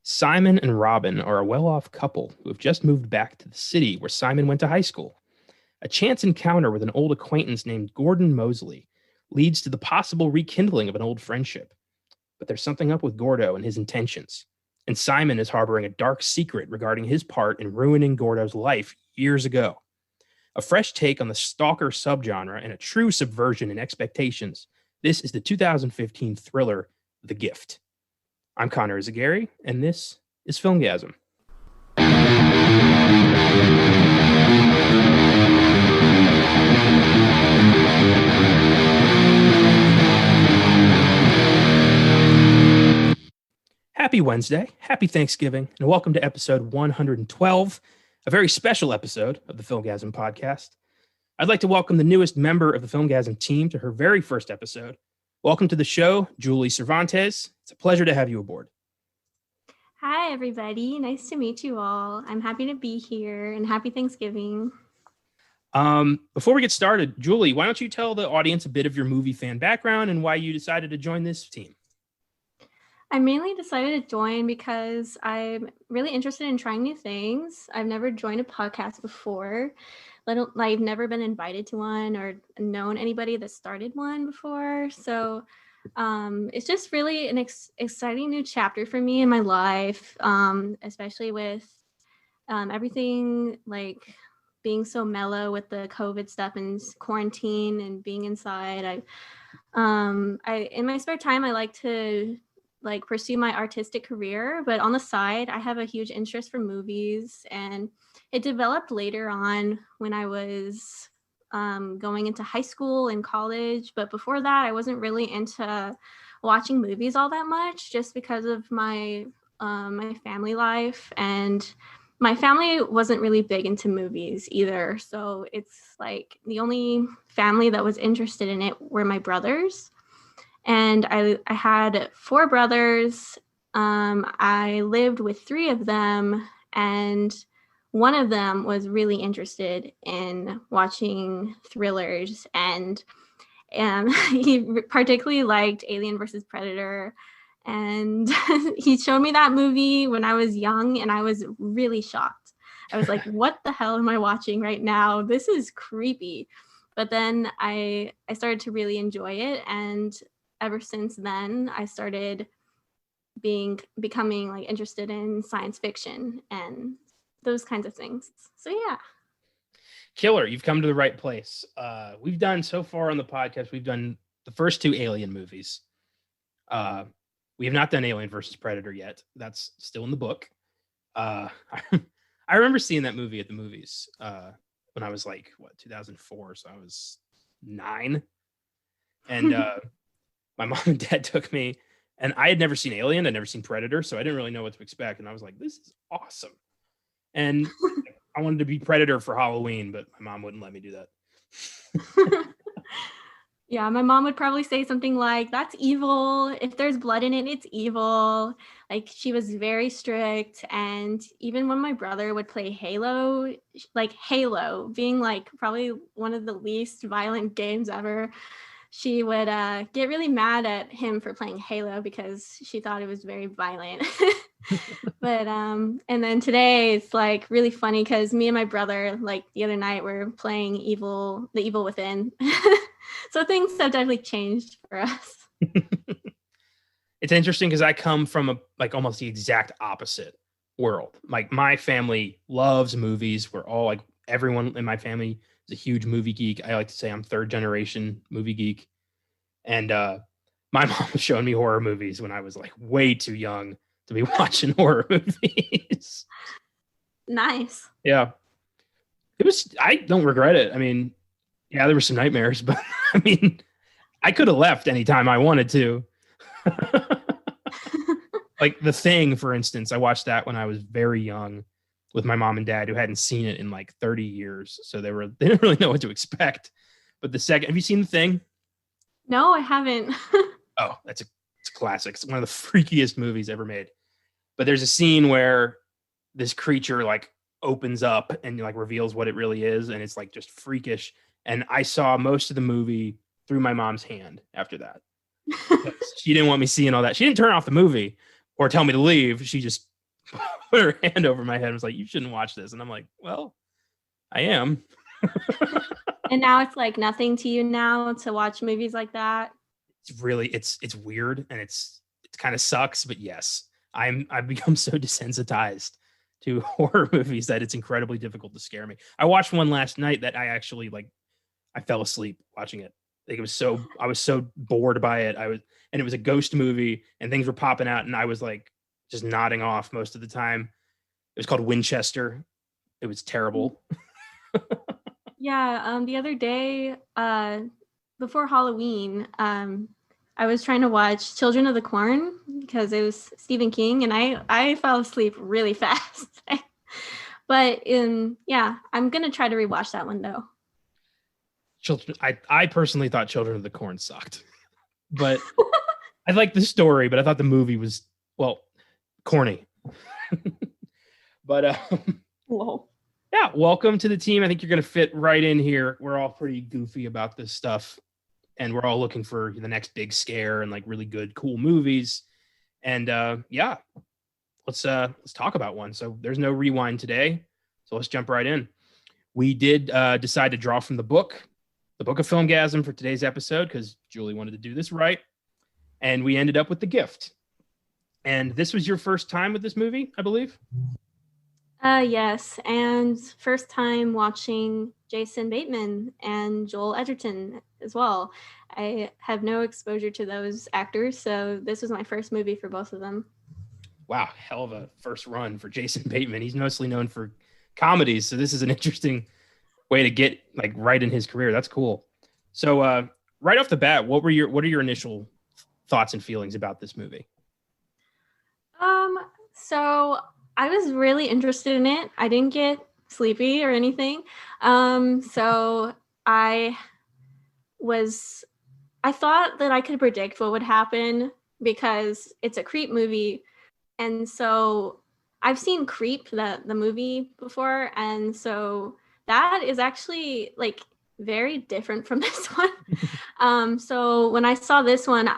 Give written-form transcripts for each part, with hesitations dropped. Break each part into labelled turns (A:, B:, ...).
A: Simon and Robin are a well-off couple who have just moved back to the city where Simon went to high school. A chance encounter with an old acquaintance named Gordon Mosley leads to the possible rekindling of an old friendship. But there's something up with Gordo and his intentions. And Simon is harboring a dark secret regarding his part in ruining Gordo's life years ago. A fresh take on the stalker subgenre and a true subversion in expectations. This is the 2015 thriller, The Gift. I'm Connor Eyzaguirre, and this is Filmgazm. Happy Wednesday, happy Thanksgiving, and welcome to episode 112, a very special episode of the Filmgazm podcast. I'd like to welcome the newest member of the Filmgazm team to her very first episode. Welcome to the show, Julie Cervantes. It's a pleasure to have you aboard.
B: Hi, everybody. Nice to meet you all. I'm happy to be here and happy Thanksgiving.
A: Before we get started, Julie, why don't you tell the audience a bit of your movie fan background and why you decided to join this team?
B: I mainly decided to join because I'm really interested in trying new things. I've never joined a podcast before. I've never been invited to one or known anybody that started one before. So it's just really an exciting new chapter for me in my life, especially with everything like being so mellow with the COVID stuff and quarantine and being inside. I in my spare time, I like to pursue my artistic career, but on the side, I have a huge interest for movies, and it developed later on when I was going into high school and college. But before that, I wasn't really into watching movies all that much, just because of my family life, and my family wasn't really big into movies either. So it's like the only family that was interested in it were my brothers. And I had 4 brothers. I lived with 3 of them, and one of them was really interested in watching thrillers, and he particularly liked Alien versus Predator. And he showed me that movie when I was young, and I was really shocked. I was like, what the hell am I watching right now? This is creepy. But then I started to really enjoy it, and ever since then, I started becoming like interested in science fiction and those kinds of things. So yeah.
A: Killer, you've come to the right place. We've done so far on the podcast, we've done the first 2 Alien movies. We have not done Alien versus Predator yet. That's still in the book. I remember seeing that movie at the movies when I was 2004. So I was 9. And my mom and dad took me, and I had never seen Alien. I'd never seen Predator, so I didn't really know what to expect. And I was like, this is awesome. And I wanted to be Predator for Halloween, but my mom wouldn't let me do that.
B: Yeah, my mom would probably say something like, that's evil. If there's blood in it, it's evil. Like, she was very strict. And even when my brother would play Halo, like Halo being like probably one of the least violent games ever, she would get really mad at him for playing Halo because she thought it was very violent. But and then today it's like really funny because me and my brother, like the other night, were playing The Evil Within. So things have definitely changed for us.
A: It's interesting because I come from almost the exact opposite world. Like, my family loves movies. We're all everyone in my family is a huge movie geek. I like to say I'm 3rd generation movie geek. And my mom was showing me horror movies when I was way too young to be watching horror movies.
B: Nice.
A: Yeah. I don't regret it. I mean, yeah, there were some nightmares, but I mean, I could have left anytime I wanted to. Like The Thing, for instance, I watched that when I was very young with my mom and dad, who hadn't seen it in 30 years. So they didn't really know what to expect. But have you seen The Thing?
B: No, I haven't.
A: Oh, it's a classic. It's one of the freakiest movies ever made. But there's a scene where this creature opens up and reveals what it really is, and it's just freakish. And I saw most of the movie through my mom's hand after that. She didn't want me seeing all that. She didn't turn off the movie or tell me to leave. She just put her hand over my head and was like, "You shouldn't watch this." And I'm like, "Well, I am."
B: And now it's like nothing to you now to watch movies like that.
A: It's really it's weird and it kind of sucks, but yes, I've become so desensitized to horror movies that it's incredibly difficult to scare me. I watched one last night that I actually like I fell asleep watching it. Like I was so bored by it. And it was a ghost movie and things were popping out and I was like just nodding off most of the time. It was called Winchester. It was terrible.
B: Yeah, the other day, before Halloween, I was trying to watch Children of the Corn because it was Stephen King, and I fell asleep really fast. But yeah, I'm gonna try to rewatch that one though.
A: Children, I personally thought Children of the Corn sucked, but I liked the story, but I thought the movie was well corny. But
B: Whoa.
A: yeah, welcome to the team. I think you're going to fit right in here. We're all pretty goofy about this stuff, and we're all looking for the next big scare and like really good, cool movies. And yeah, let's talk about one. So there's no rewind today, so let's jump right in. We did decide to draw from the book of Filmgazm for today's episode because Julie wanted to do this right, and we ended up with The Gift. And this was your first time with this movie, I believe.
B: Yes, and first time watching Jason Bateman and Joel Edgerton as well. I have no exposure to those actors, so this was my first movie for both of them.
A: Wow, hell of a first run for Jason Bateman. He's mostly known for comedies, so this is an interesting way to get like right in his career. That's cool. So right off the bat, what are your initial thoughts and feelings about this movie?
B: So I was really interested in it. I didn't get sleepy or anything. So I thought that I could predict what would happen because it's a Creep movie. And so I've seen Creep, the movie before. And so that is actually like very different from this one. So when I saw this one,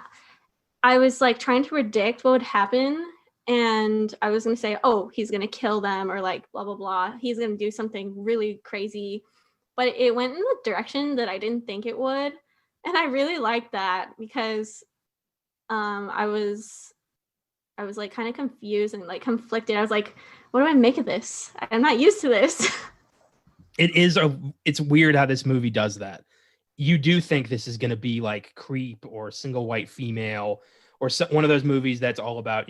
B: I was like trying to predict what would happen. And I was going to say, oh, he's going to kill them or like blah, blah, blah. He's going to do something really crazy. But it went in the direction that I didn't think it would. And I really liked that because I was like kind of confused and like conflicted. I was like, what do I make of this? I'm not used to this.
A: It's weird how this movie does that. You do think this is going to be like Creep or Single White Female or one of those movies that's all about,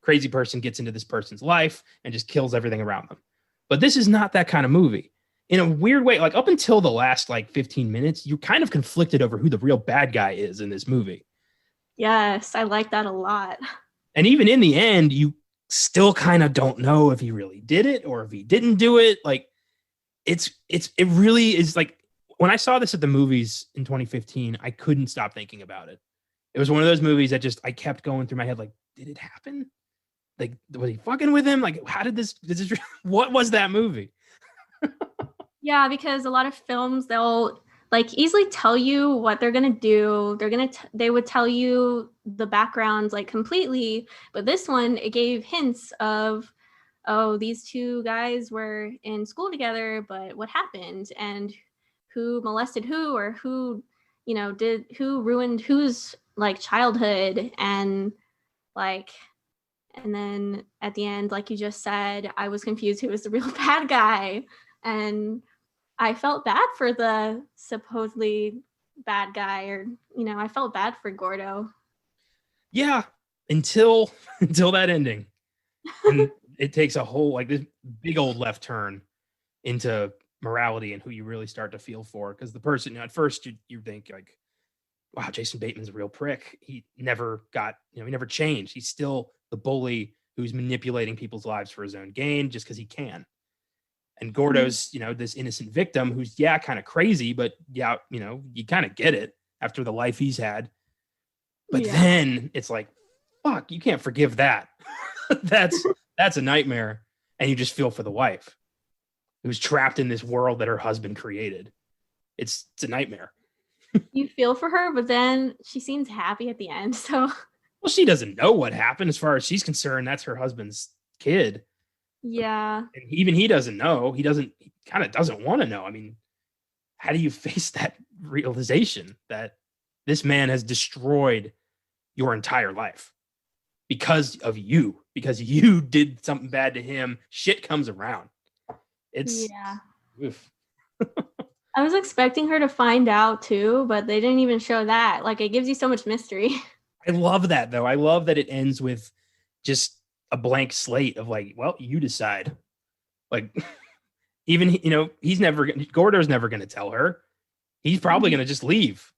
A: crazy person gets into this person's life and just kills everything around them. But this is not that kind of movie. In a weird way, like up until the last like 15 minutes, you're kind of conflicted over who the real bad guy is in this movie.
B: Yes, I like that a lot.
A: And even in the end, you still kind of don't know if he really did it or if he didn't do it. Like it really is like when I saw this at the movies in 2015, I couldn't stop thinking about it. It was one of those movies that just I kept going through my head like, did it happen? Like, was he fucking with him? Like, how did this what was that movie?
B: Yeah, because a lot of films, they'll like easily tell you what they're going to do. They would tell you the backgrounds like completely. But this one, it gave hints of, oh, these two guys were in school together, but what happened and who molested who or who, who ruined whose like childhood and like, and then at the end, like you just said, I was confused who was the real bad guy. And I felt bad for the supposedly bad guy, or, I felt bad for Gordo.
A: Yeah, until that ending. And it takes a whole, like this big old left turn into morality and who you really start to feel for. Because the person, at first you think like, wow, Jason Bateman's a real prick. He never got, he never changed. He's still the bully who's manipulating people's lives for his own gain just because he can. And Gordo's, this innocent victim who's, kind of crazy, but you kind of get it after the life he's had. But then it's like, fuck, you can't forgive that. That's a nightmare. And you just feel for the wife who's trapped in this world that her husband created. It's a nightmare.
B: You feel for her, but then she seems happy at the end. So,
A: well, she doesn't know what happened. As far as she's concerned, that's her husband's kid.
B: Yeah.
A: And even he doesn't know. He kind of doesn't want to know. I mean, how do you face that realization that this man has destroyed your entire life because of you, because you did something bad to him? Shit comes around. It's
B: Yeah.
A: oof.
B: I was expecting her to find out too, but they didn't even show that. Like, it gives you so much mystery.
A: I love that though. I love that it ends with just a blank slate of like, well, you decide. Like, even Gordo's never going to tell her. He's probably going to just leave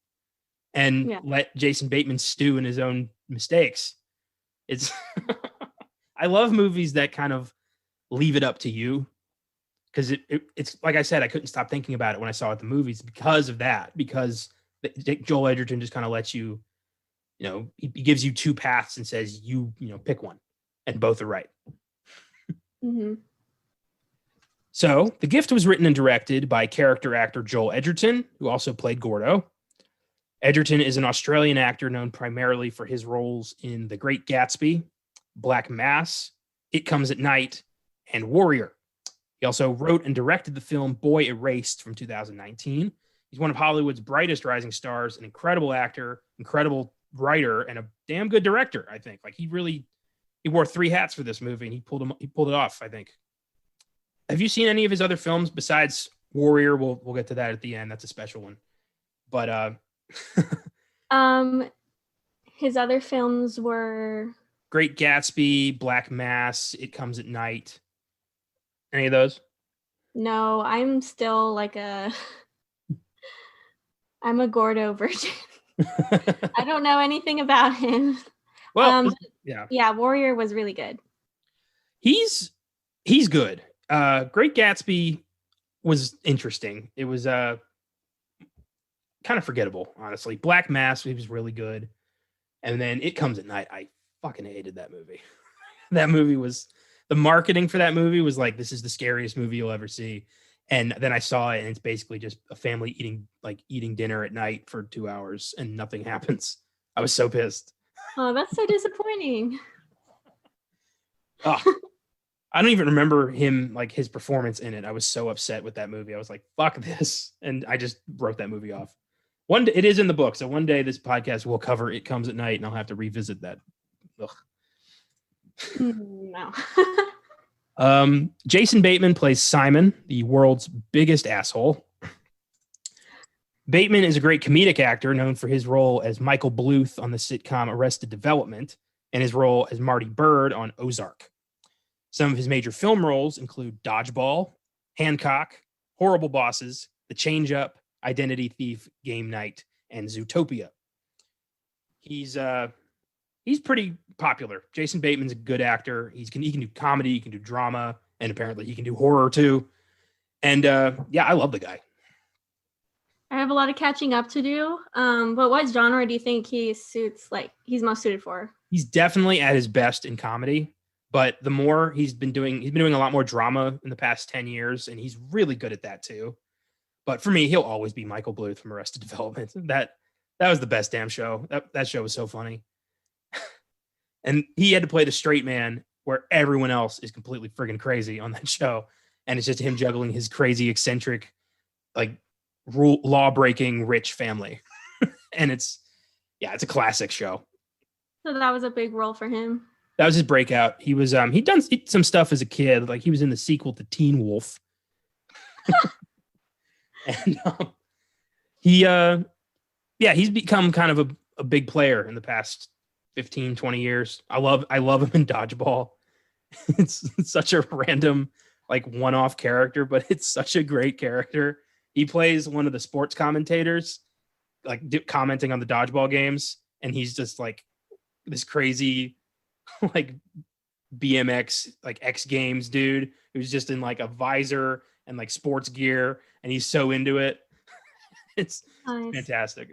A: and
B: Yeah.
A: let Jason Bateman stew in his own mistakes. It's I love movies that kind of leave it up to you, because it's like I said, I couldn't stop thinking about it when I saw it at the movies because of that. Because Joel Edgerton just kind of lets you, he gives you two paths and says pick one, and both are right.
B: Mm-hmm.
A: So The Gift was written and directed by character actor Joel Edgerton, who also played Gordo. Edgerton is an Australian actor known primarily for his roles in The Great Gatsby, Black Mass, It Comes at Night, and Warrior. He also wrote and directed the film Boy Erased from 2019. He's one of Hollywood's brightest rising stars, an incredible actor, incredible writer, and a damn good director, I think. Like, he wore three hats for this movie, and he pulled it off, I think. Have you seen any of his other films besides Warrior? We'll get to that at the end. That's a special one. But
B: His other films were
A: Great Gatsby, Black Mass, It Comes at Night. Any of those?
B: no, I'm still like I'm a Gordo virgin. I don't know anything about him.
A: Well, yeah.
B: Yeah, Warrior was really good.
A: He's good. Great Gatsby was interesting. It was kind of forgettable, honestly. Black Mass, he was really good. And then It Comes at Night. I fucking hated that movie. That movie was, the marketing for that movie was like, this is the scariest movie you'll ever see. And then I saw it, and it's basically just a family eating dinner at night for 2 hours and nothing happens. I was so pissed.
B: Oh, that's so disappointing.
A: Oh, I don't even remember him, like, his performance in it. I was so upset with that movie. I was like, fuck this. And I just wrote that movie off. One day, it is in the book. So one day this podcast will cover It Comes at Night, and I'll have to revisit that. Ugh.
B: No.
A: Jason Bateman plays Simon, the world's biggest asshole. Bateman is a great comedic actor known for his role as Michael Bluth on the sitcom Arrested Development and his role as Marty Byrde on Ozark. Some of his major film roles include Dodgeball, Hancock, Horrible Bosses, The Change-Up, Identity Thief, Game Night, and Zootopia. He's pretty popular. Jason Bateman's a good actor. He can do comedy, he can do drama, and apparently he can do horror too. And yeah, I love the guy.
B: I have a lot of catching up to do. But what genre do you think he's most suited for?
A: He's definitely at his best in comedy, but the more he's been doing a lot more drama in the past 10 years, and he's really good at that too. But for me, he'll always be Michael Bluth from Arrested Development. That was the best damn show. That show was so funny. And he had to play the straight man where everyone else is completely friggin' crazy on that show. And it's just him juggling his crazy, eccentric, like, law-breaking rich family. And it's a classic show.
B: So that was a big role for him.
A: That was his breakout. He was he'd done some stuff as a kid. Like, he was in the sequel to Teen Wolf. And he's become kind of a big player in the past 15, 20 years. I love him in Dodgeball. It's such a random, like, one-off character, but it's such a great character. He plays one of the sports commentators, like, commenting on the dodgeball games, and he's just like this crazy, like, BMX, like, X Games dude who's just in like a visor and like sports gear, and he's so into it. It's nice. Fantastic.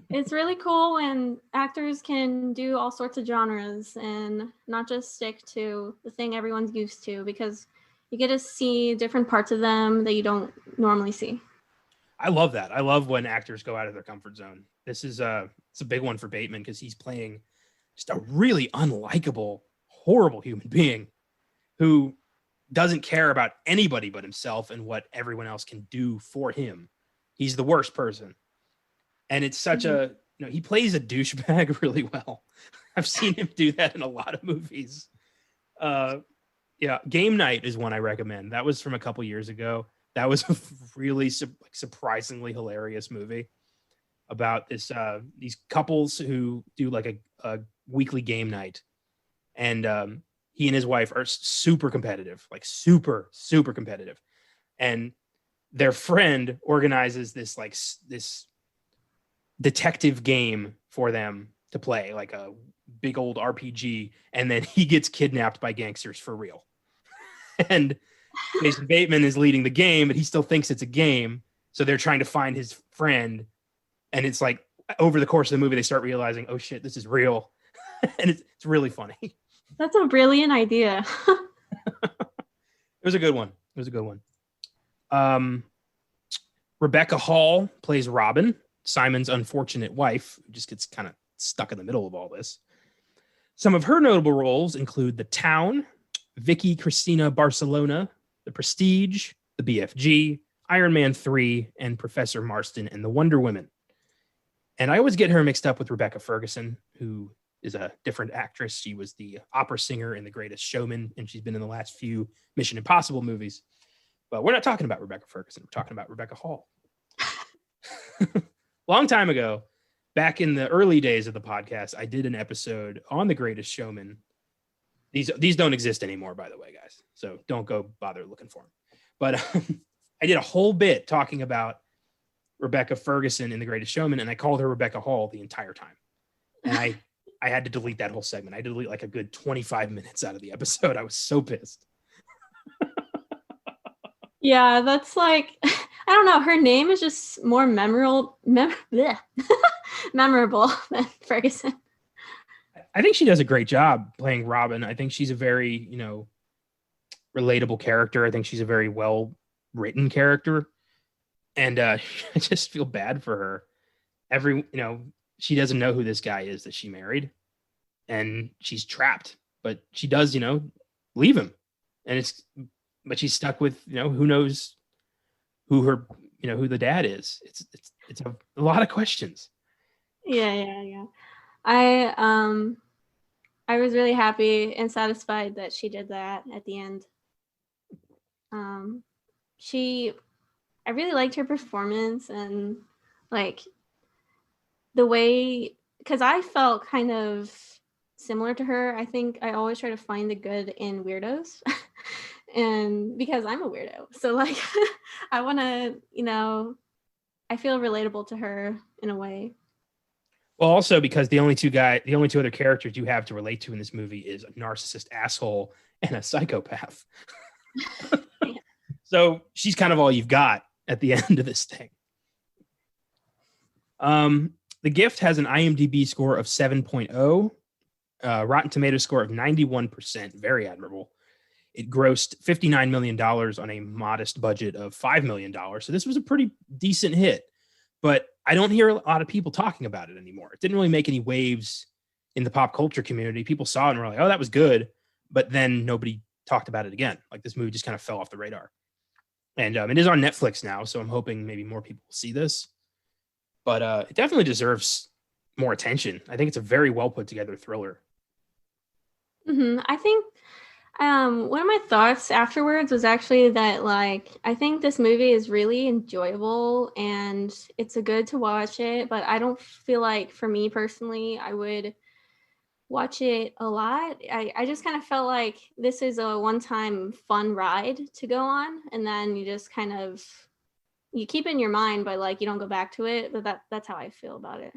B: It's really cool when actors can do all sorts of genres and not just stick to the thing everyone's used to, because you get to see different parts of them that you don't normally see.
A: I love that. I love when actors go out of their comfort zone. This is it's a big one for Bateman, because he's playing just a really unlikable, horrible human being who doesn't care about anybody but himself and what everyone else can do for him. He's the worst person. And it's such
B: Mhm.
A: a, he plays a douchebag really well. I've seen him do that in a lot of movies. Uh, yeah, Game Night is one I recommend. That was from a couple years ago. That was a really surprisingly hilarious movie about these couples who do like a weekly game night, and he and his wife are super competitive, like super competitive, and their friend organizes this detective game for them to play, like a big old RPG, and then he gets kidnapped by gangsters for real. And Jason Bateman is leading the game, but he still thinks it's a game. So they're trying to find his friend. And it's like over the course of the movie, they start realizing, oh shit, this is real. And it's really funny. It
B: That's a brilliant idea.
A: was a good one. It was a good one. Rebecca Hall plays Robin, Simon's unfortunate wife, who just gets kind of stuck in the middle of all this. Some of her notable roles include The Town, Vicky Cristina Barcelona, The Prestige, The BFG, Iron Man 3, and Professor Marston and the Wonder Women. And I always get her mixed up with Rebecca Ferguson, who is a different actress. She was the opera singer in The Greatest Showman, and she's been in the last few Mission Impossible movies. But we're not talking about Rebecca Ferguson. We're talking about Rebecca Hall. Long time ago, back in the early days of the podcast, I did an episode on The Greatest Showman. These don't exist anymore, by the way, guys. So don't go bother looking for them. But I did a whole bit talking about Rebecca Ferguson in The Greatest Showman, and I called her Rebecca Hall the entire time. And I had to delete that whole segment. I had to delete like a good 25 minutes out of the episode. I was so pissed.
B: Yeah, that's like, I don't know. Her name is just more memorable than Ferguson.
A: I think she does a great job playing Robin. I think she's a very, relatable character. I think she's a very well written character. And I just feel bad for her. She doesn't know who this guy is that she married, and she's trapped, but she does, leave him. But she's stuck with, who knows who the dad is. It's a lot of questions.
B: Yeah. I was really happy and satisfied that she did that at the end. I really liked her performance, and like the way, because I felt kind of similar to her. I think I always try to find the good in weirdos. And because I'm a weirdo, so like I want to, I feel relatable to her in a way.
A: Well, also because the only two other characters you have to relate to in this movie is a narcissist asshole and a psychopath.
B: Yeah.
A: So she's kind of all you've got at the end of this thing. The Gift has an IMDb score of 7.0, Rotten Tomatoes score of 91%, very admirable. It grossed $59 million on a modest budget of $5 million. So this was a pretty decent hit, but I don't hear a lot of people talking about it anymore. It didn't really make any waves in the pop culture community. People saw it and were like, oh, that was good. But then nobody talked about it again. Like this movie just kind of fell off the radar. And it is on Netflix now, so I'm hoping maybe more people will see this. But it definitely deserves more attention. I think it's a very well put together thriller.
B: I think one of my thoughts afterwards was actually that, like, I think this movie is really enjoyable and it's a good to watch it, but I don't feel like, for me personally, I would watch it a lot. I just kind of felt like this is a one-time fun ride to go on, and then you just kind of, you keep it in your mind, but like you don't go back to it. But that's how I feel about it.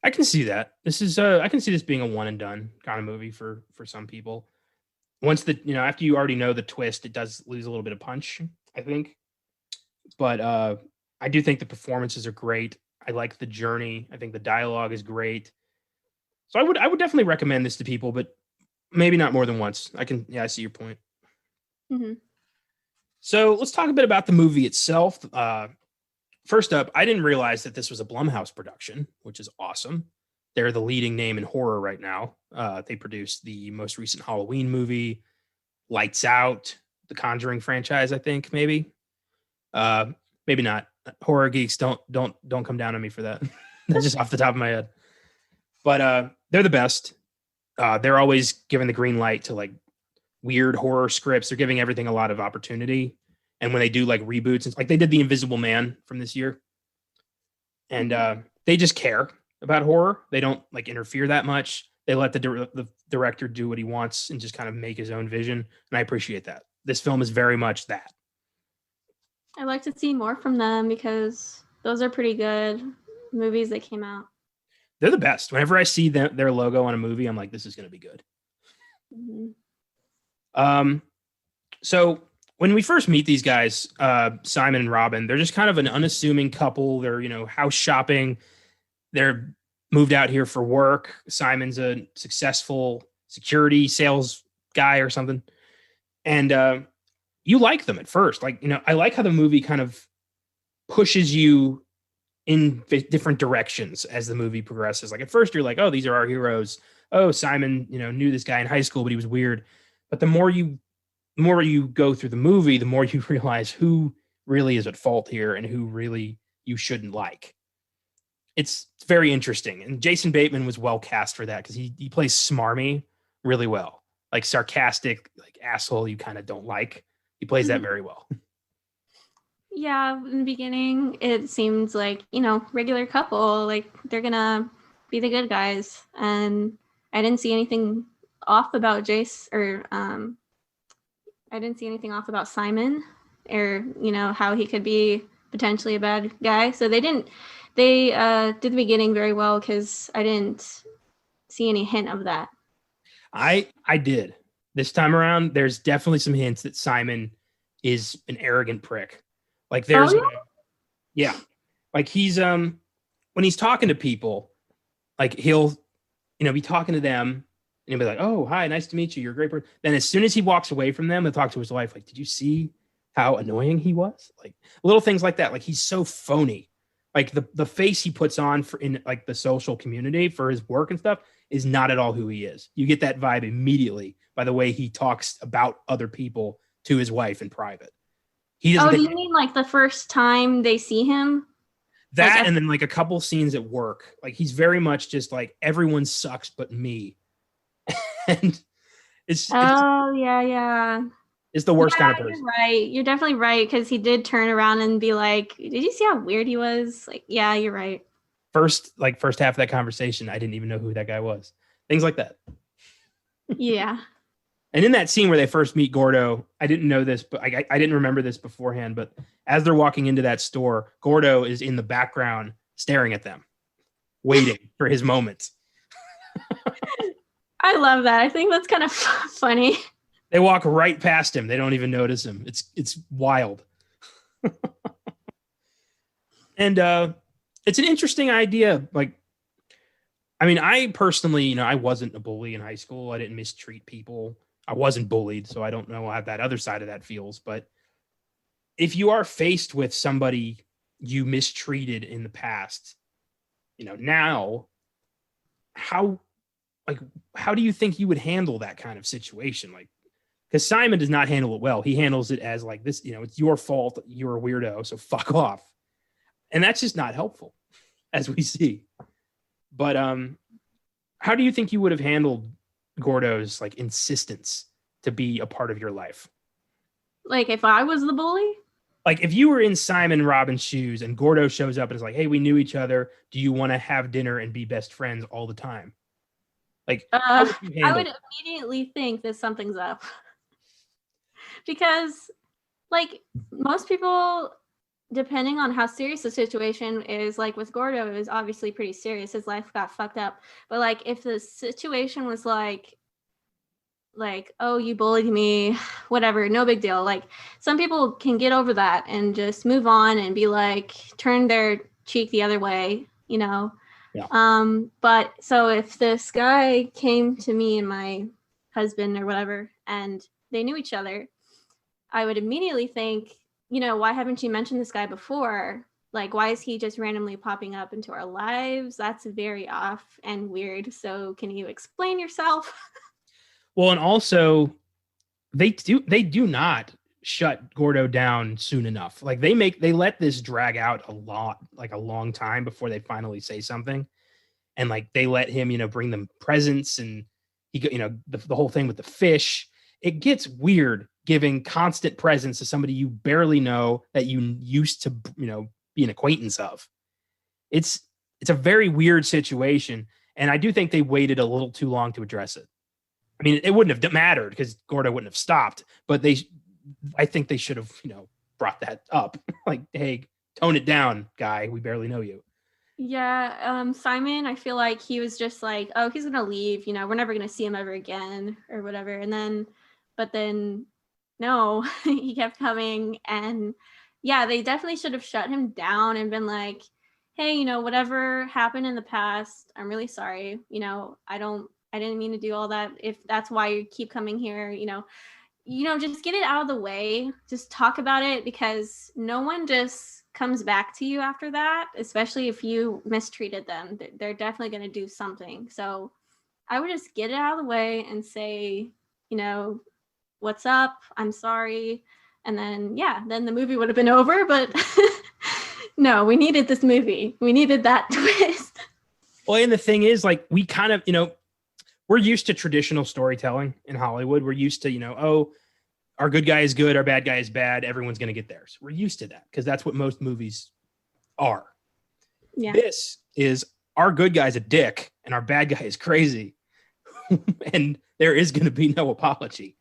A: I can see that. This is I can see this being a one and done kind of movie for some people. Once after you already know the twist, it does lose a little bit of punch, I think. But I do think the performances are great. I like the journey. I think the dialogue is great. So I would definitely recommend this to people, but maybe not more than once. I see your point.
B: Mm-hmm.
A: So let's talk a bit about the movie itself. First up, I didn't realize that this was a Blumhouse production, which is awesome. They're the leading name in horror right now. They produced the most recent Halloween movie, Lights Out, the Conjuring franchise, I think, maybe. Maybe not. Horror geeks, don't come down on me for that. That's just off the top of my head. But they're the best. They're always giving the green light to like weird horror scripts. They're giving everything a lot of opportunity. And when they do like reboots, it's like they did The Invisible Man from this year. And they just care about horror. They don't like interfere that much. They let the director do what he wants and just kind of make his own vision. And I appreciate that. This film is very much that.
B: I'd like to see more from them because those are pretty good movies that came out.
A: They're the best. Whenever I see their logo on a movie, I'm like, this is going to be good. Mm-hmm. So when we first meet these guys, Simon and Robin, they're just kind of an unassuming couple. They're, house shopping. They're moved out here for work. Simon's a successful security sales guy or something. And you like them at first. Like, I like how the movie kind of pushes you in different directions as the movie progresses. Like at first you're like, oh, these are our heroes. Oh, Simon, knew this guy in high school, but he was weird. But the more you go through the movie, the more you realize who really is at fault here and who really you shouldn't like. It's very interesting. And Jason Bateman was well cast for that because he plays smarmy really well. Like sarcastic, like asshole you kind of don't like. He plays that very well.
B: Yeah, in the beginning, it seemed like, regular couple, like they're going to be the good guys. And I didn't see anything off about Jace or I didn't see anything off about Simon or, how he could be potentially a bad guy. So they did the beginning very well because I didn't see any hint of that.
A: I did. This time around, there's definitely some hints that Simon is an arrogant prick. Like there's, yeah, like he's when he's talking to people, like he'll, be talking to them and he'll be like, "Oh, hi, nice to meet you. You're a great person." Then as soon as he walks away from them, he'll talk to his wife. Like, "Did you see how annoying he was?" Like little things like that. Like he's so phony. Like the face he puts on for in like the social community for his work and stuff is not at all who he is. You get that vibe immediately by the way he talks about other people to his wife in private. He doesn't.
B: Oh, do you mean like the first time they see him?
A: That like, and then like a couple scenes at work. Like he's very much just like everyone sucks but me. And it's
B: yeah.
A: It's the worst kind of person.
B: You're right. You're definitely right because he did turn around and be like, "Did you see how weird he was?" Like, yeah, you're right.
A: First half of that conversation, I didn't even know who that guy was. Things like that.
B: Yeah.
A: And in that scene where they first meet Gordo, I didn't know this, but I didn't remember this beforehand. But as they're walking into that store, Gordo is in the background staring at them, waiting for his moment.
B: I love that. I think that's kind of funny.
A: They walk right past him. They don't even notice him. It's wild. And it's an interesting idea. Like, I mean, I personally, I wasn't a bully in high school. I didn't mistreat people. I wasn't bullied, so I don't know how that other side of that feels. But if you are faced with somebody you mistreated in the past, now, how do you think you would handle that kind of situation? Like, because Simon does not handle it well. He handles it as like this, it's your fault. You're a weirdo, so fuck off. And that's just not helpful, as we see. But how do you think you would have handled Gordo's like insistence to be a part of your life?
B: Like if I was the bully?
A: Like if you were in Simon Robbins' shoes and Gordo shows up and is like, "Hey, we knew each other. Do you want to have dinner and be best friends all the time?" Like, how would you handle
B: I would immediately think that something's up. Because like most people, depending on how serious the situation is, like with Gordo, it was obviously pretty serious. His life got fucked up. But like if the situation was like, oh, you bullied me, whatever, no big deal. Like some people can get over that and just move on and be like, turn their cheek the other way, Yeah. But so if this guy came to me and my husband or whatever, and they knew each other, I would immediately think, why haven't you mentioned this guy before? Like, why is he just randomly popping up into our lives? That's very off and weird. So can you explain yourself?
A: Well, and also They do not shut Gordo down soon enough. Like they let this drag out a lot, like a long time before they finally say something. And like they let him, bring them presents, and the whole thing with the fish. It gets weird giving constant presents to somebody you barely know that you used to, be an acquaintance of. It's it's a very weird situation, and I do think they waited a little too long to address it. I mean, it wouldn't have mattered because Gordo wouldn't have stopped, but I think they should have, brought that up. Like, hey, tone it down, guy. We barely know you.
B: Yeah, Simon, I feel like he was just like, oh, he's gonna leave, we're never gonna see him ever again or whatever. But then, no, he kept coming, and yeah, they definitely should have shut him down and been like, hey, whatever happened in the past, I'm really sorry. I didn't mean to do all that. If that's why you keep coming here, just get it out of the way. Just talk about it, because no one just comes back to you after that, especially if you mistreated them. They're definitely going to do something. So I would just get it out of the way and say, what's up? I'm sorry. And then, yeah, then the movie would have been over. But no, we needed this movie. We needed that twist.
A: Well, and the thing is, like, we kind of, we're used to traditional storytelling in Hollywood. We're used to, oh, our good guy is good, our bad guy is bad. Everyone's going to get theirs. We're used to that because that's what most movies are.
B: Yeah.
A: This is our good guy's a dick and our bad guy is crazy. And there is going to be no apology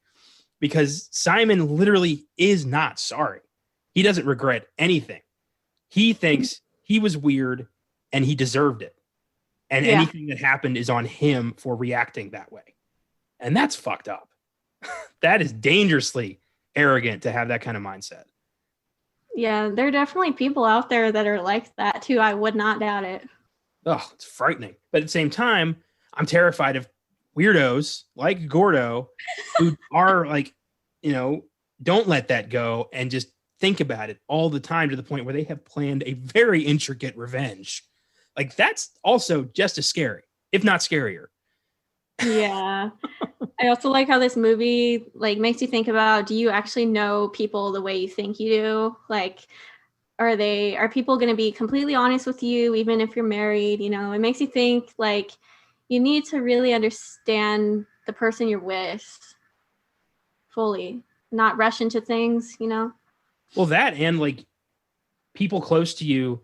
A: because Simon literally is not sorry. He doesn't regret anything. He thinks he was weird and he deserved it. And anything that happened is on him for reacting that way. And that's fucked up. That is dangerously arrogant to have that kind of mindset.
B: Yeah, there are definitely people out there that are like that too. I would not doubt it.
A: Oh, it's frightening. But at the same time, I'm terrified of weirdos like Gordo who are like, don't let that go and just think about it all the time to the point where they have planned a very intricate revenge. Like, that's also just as scary, if not scarier.
B: Yeah. I also like how this movie makes you think about, do you actually know people the way you think you do? Like, are people going to be completely honest with you even if you're married? It makes you think like you need to really understand the person you're with fully, not rush into things.
A: Well, that and like people close to you.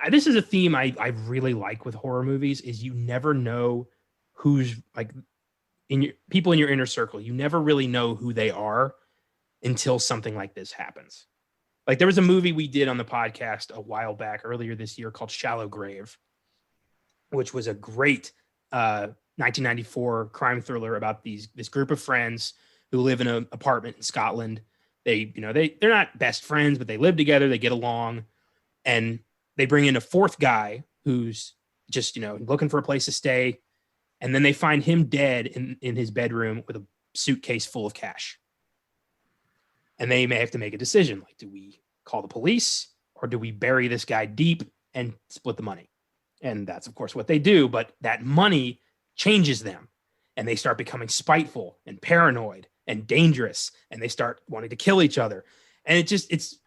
A: This is a theme I really like with horror movies is you never know who's like in your people in your inner circle. You never really know who they are until something like this happens. Like there was a movie we did on the podcast a while back earlier this year called Shallow Grave, which was a great 1994 crime thriller about this group of friends who live in an apartment in Scotland. They're not best friends, but they live together. They get along, and they bring in a fourth guy who's just looking for a place to stay, and then they find him dead in his bedroom with a suitcase full of cash. And they may have to make a decision, like, do we call the police or do we bury this guy deep and split the money? And that's of course what they do, but that money changes them and they start becoming spiteful and paranoid and dangerous, and they start wanting to kill each other. And it's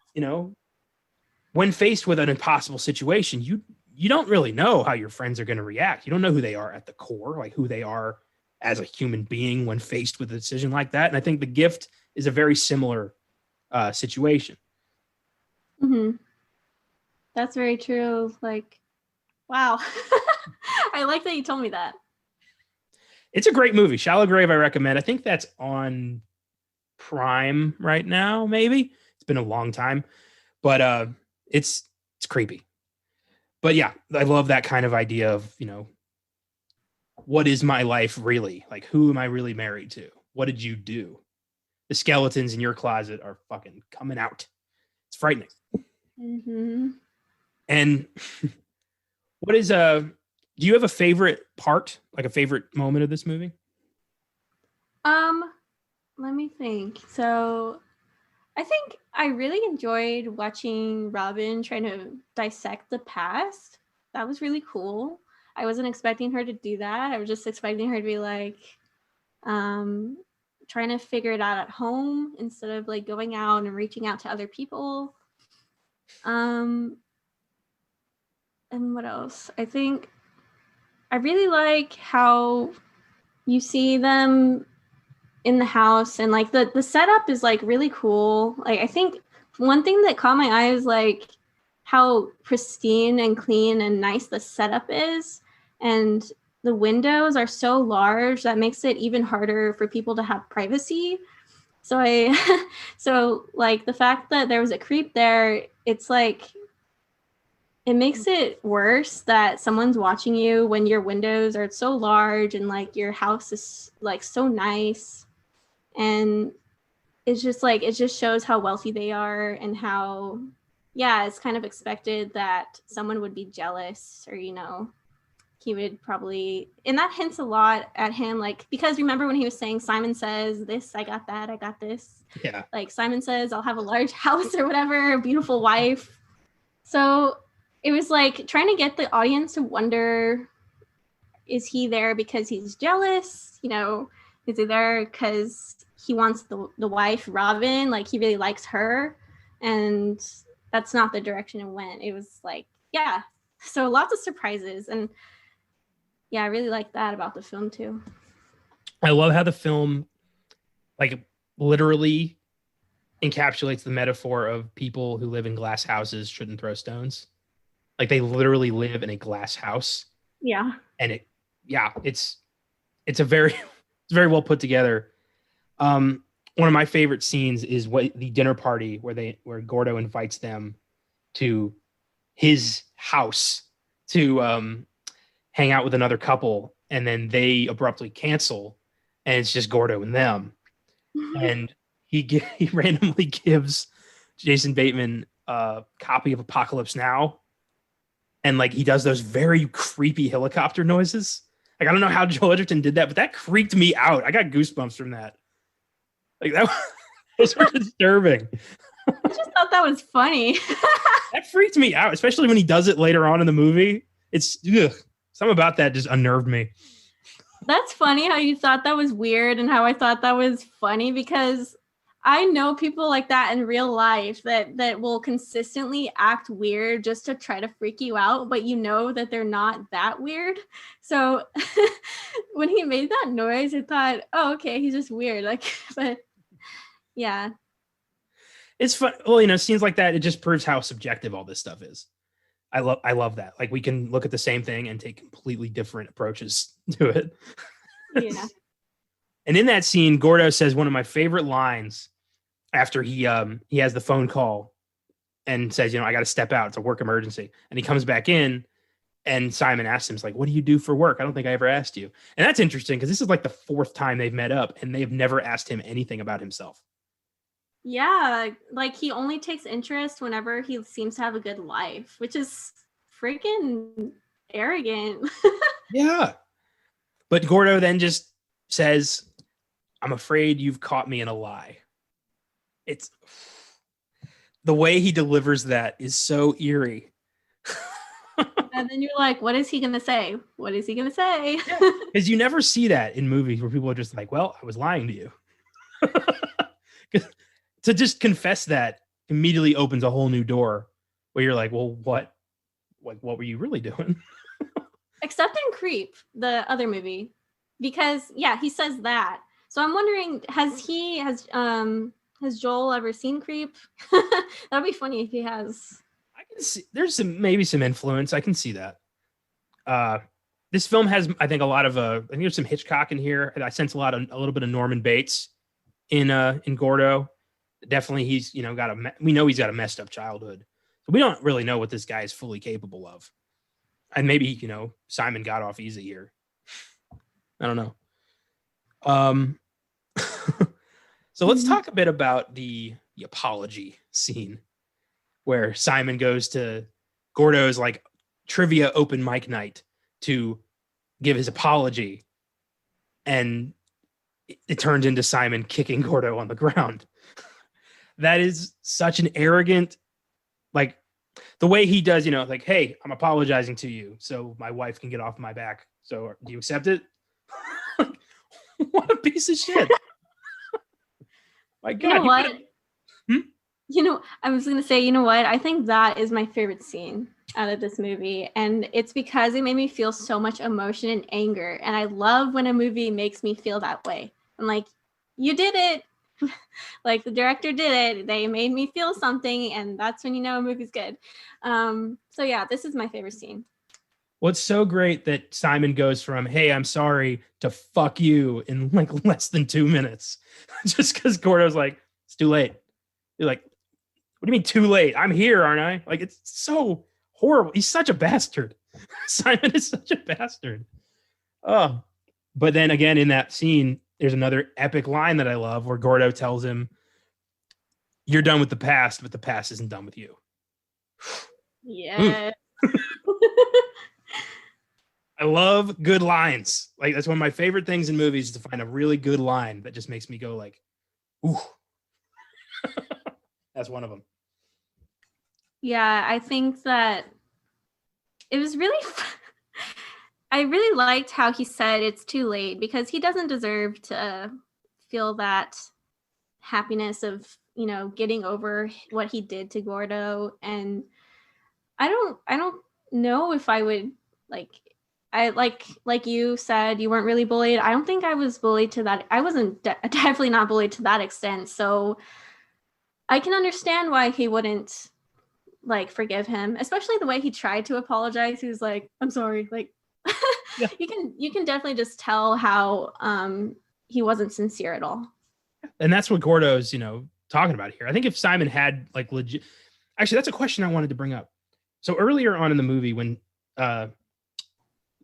A: when faced with an impossible situation, you don't really know how your friends are going to react. You don't know who they are at the core, like who they are as a human being when faced with a decision like that. And I think The Gift is a very similar situation.
B: Mm-hmm. That's very true. Like, wow. I like that you told me that.
A: It's a great movie. Shallow Grave, I recommend. I think that's on Prime right now, maybe. It's been a long time, but it's creepy. But yeah, I love that kind of idea of, what is my life really? Like, who am I really married to? What did you do? The skeletons in your closet are fucking coming out. It's frightening.
B: Mm-hmm.
A: And what is do you have a favorite part, like a favorite moment of this movie?
B: Let me think. So I think I really enjoyed watching Robin trying to dissect the past. That was really cool. I wasn't expecting her to do that. I was just expecting her to be like, trying to figure it out at home instead of like going out and reaching out to other people. And what else? I think I really like how you see them in the house, and like the setup is like really cool. Like I think one thing that caught my eye is like how pristine and clean and nice the setup is, and the windows are so large that makes it even harder for people to have privacy. So so like the fact that there was a creep there, it's like it makes it worse that someone's watching you when your windows are so large and like your house is like so nice. And it's just like it just shows how wealthy they are, and how it's kind of expected that someone would be jealous, or he would probably, and that hints a lot at him, like, because remember when he was saying Simon says this, I got that, I got this.
A: Yeah.
B: Like Simon says I'll have a large house or whatever, a beautiful wife. So it was like trying to get the audience to wonder, is he there because he's jealous? Is he there because he wants the wife, Robin? Like he really likes her. And that's not the direction it went. It was like, so lots of surprises. And I really like that about the film too.
A: I love how the film like literally encapsulates the metaphor of people who live in glass houses shouldn't throw stones. Like they literally live in a glass house.
B: Yeah.
A: And it's a very it's very well put together. One of my favorite scenes is the dinner party where Gordo invites them to his house to hang out with another couple, and then they abruptly cancel, and it's just Gordo and them. And he randomly gives Jason Bateman a copy of Apocalypse Now, and like he does those very creepy helicopter noises. Like I don't know how Joel Edgerton did that, but that creeped me out. I got goosebumps from that. Like that was disturbing.
B: I just thought that was funny.
A: That freaked me out, especially when he does it later on in the movie. It's something about that just unnerved me.
B: That's funny how you thought that was weird and how I thought that was funny, because I know people like that in real life that will consistently act weird just to try to freak you out, but you know that they're not that weird. So when he made that noise, I thought, oh, okay, he's just weird. Like, but yeah.
A: It's fun. Well, scenes like that, it just proves how subjective all this stuff is. I love that. Like we can look at the same thing and take completely different approaches to it.
B: Yeah.
A: And in that scene, Gordo says one of my favorite lines after he has the phone call and says, I got to step out. It's a work emergency. And he comes back in, and Simon asks him, like, what do you do for work? I don't think I ever asked you. And that's interesting because this is like the fourth time they've met up, and they've never asked him anything about himself.
B: Yeah, like he only takes interest whenever he seems to have a good life, which is freaking arrogant.
A: Yeah. But Gordo then just says, I'm afraid you've caught me in a lie. It's the way he delivers that is so eerie.
B: And then you're like, what is he going to say? What is he going to say?
A: Because you never see that in movies where people are just like, well, I was lying to you. To just confess that immediately opens a whole new door where you're like, well, what were you really doing?
B: Except in Creep, the other movie, because he says that. So I'm wondering, has Joel ever seen Creep? That'd be funny if he has.
A: I can see there's maybe some influence. I can see that. This film has, I think, a lot of I think there's some Hitchcock in here. I sense a little bit of Norman Bates in Gordo. Definitely, he's we know he's got a messed up childhood, so we don't really know what this guy is fully capable of. And maybe Simon got off easy here. I don't know. So let's talk a bit about the apology scene where Simon goes to Gordo's like trivia open mic night to give his apology, and it turns into Simon kicking Gordo on the ground. That is such an arrogant, like the way he does, like, hey, I'm apologizing to you so my wife can get off my back. So do you accept it? What a piece of shit. My
B: You know
A: God,
B: what?
A: Hmm?
B: I was gonna say, you know what? I think that is my favorite scene out of this movie, and it's because it made me feel so much emotion and anger, and I love when a movie makes me feel that way. I'm like, you did it. Like the director did it. They made me feel something, and that's when you know a movie's good. So yeah, this is my favorite scene.
A: Well, it's so great that Simon goes from "Hey, I'm sorry" to "Fuck you" in like less than 2 minutes, just because Gordo's like, "It's too late." You're like, "What do you mean too late? I'm here, aren't I?" Like, it's so horrible. He's such a bastard. Simon is such a bastard. Oh, but then again, in that scene, there's another epic line that I love where Gordo tells him, "You're done with the past, but the past isn't done with you."
B: Yeah.
A: I love good lines. Like that's one of my favorite things in movies is to find a really good line that just makes me go like, "Ooh." That's one of them.
B: Yeah, I think that it was really I really liked how he said it's too late because he doesn't deserve to feel that happiness of, getting over what he did to Gordo. And I don't know if I would like I like you said you weren't really bullied. I don't think I was bullied to that. I wasn't definitely not bullied to that extent. So I can understand why he wouldn't like forgive him, especially the way he tried to apologize. He was like, "I'm sorry." Like
A: Yeah.
B: you can definitely just tell how he wasn't sincere at all.
A: And that's what Gordo's, talking about here. I think if Simon had like legit, actually, that's a question I wanted to bring up. So earlier on in the movie, when uh,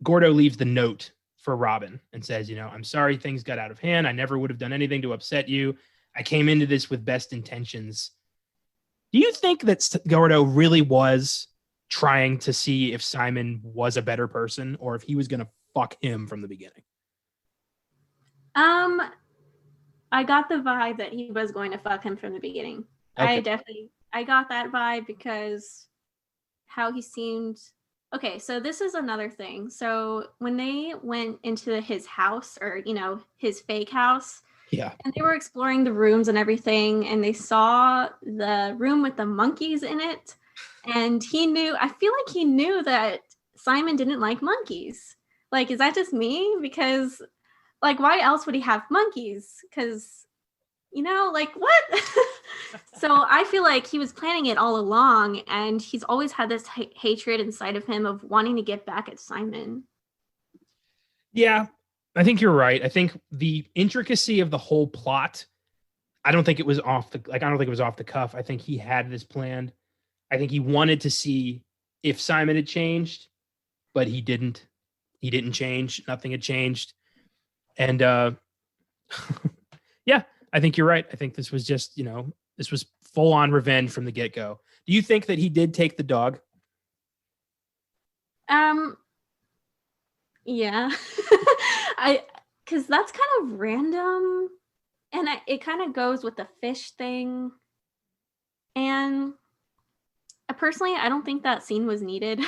A: Gordo leaves the note for Robin and says, "I'm sorry things got out of hand. I never would have done anything to upset you. I came into this with best intentions." Do you think that Gordo really was trying to see if Simon was a better person or if he was going to fuck him from the beginning?
B: Um, I got the vibe that he was going to fuck him from the beginning.
A: Okay.
B: I got that vibe because how he seemed. Okay, so this is another thing. So when they went into his house, or his fake house,
A: Yeah.
B: and they were exploring the rooms and everything, and they saw the room with the monkeys in it, and I feel like he knew that Simon didn't like monkeys. Like, is that just me? Because like, why else would he have monkeys? Because like, what? So I feel like he was planning it all along, and he's always had this hatred inside of him of wanting to get back at Simon.
A: Yeah, I think you're right. I think the intricacy of the whole plot, I don't think it was I don't think it was off the cuff. I think he had this planned. I think he wanted to see if Simon had changed, but he didn't. He didn't change. Nothing had changed. And yeah, I think you're right. I think this was just, this was full on revenge from the get go. Do you think that he did take the dog?
B: Um, yeah, I because that's kind of random, and it kind of goes with the fish thing. And personally, I don't think that scene was needed.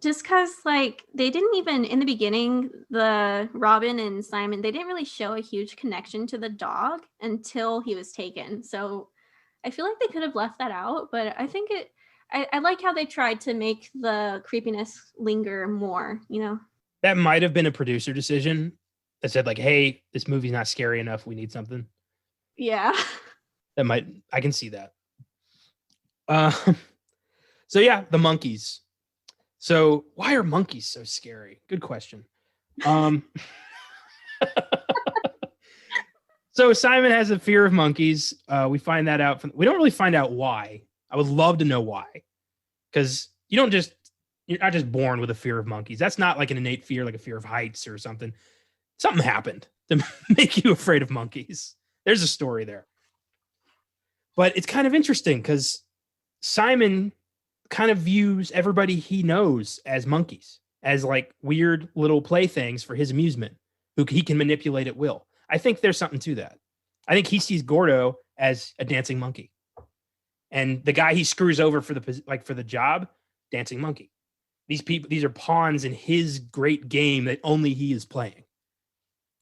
B: Just because, like, they didn't even, in the beginning, the Robin and Simon, they didn't really show a huge connection to the dog until he was taken. So I feel like they could have left that out, but I think I like how they tried to make the creepiness linger more.
A: That might have been a producer decision that said, like, hey, this movie's not scary enough. We need something.
B: Yeah.
A: I can see that. Uh, so yeah, the monkeys. So why are monkeys so scary? Good question. Um, so Simon has a fear of monkeys. We find that out we don't really find out why. I would love to know why, because you're not just born with a fear of monkeys. That's not like an innate fear, like a fear of heights or something. Something happened to make you afraid of monkeys. There's a story there, but it's kind of interesting because Simon kind of views everybody he knows as monkeys, as like weird little playthings for his amusement, who he can manipulate at will. I think there's something to that. I think he sees Gordo as a dancing monkey, and the guy he screws over for the job, dancing monkey. These are pawns in his great game that only he is playing,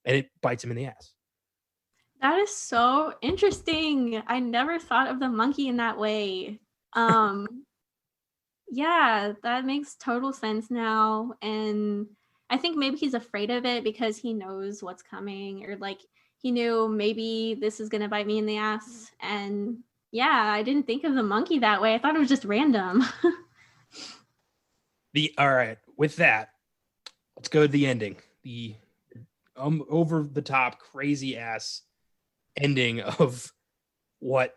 A: and it bites him in the ass.
B: That is so interesting. I never thought of the monkey in that way. Um, yeah, that makes total sense now. And I think maybe he's afraid of it because he knows what's coming, or like he knew maybe this is gonna bite me in the ass. And yeah, I didn't think of the monkey that way. I thought it was just random.
A: All right, with that, let's go to the ending. The over the top, crazy ass ending of what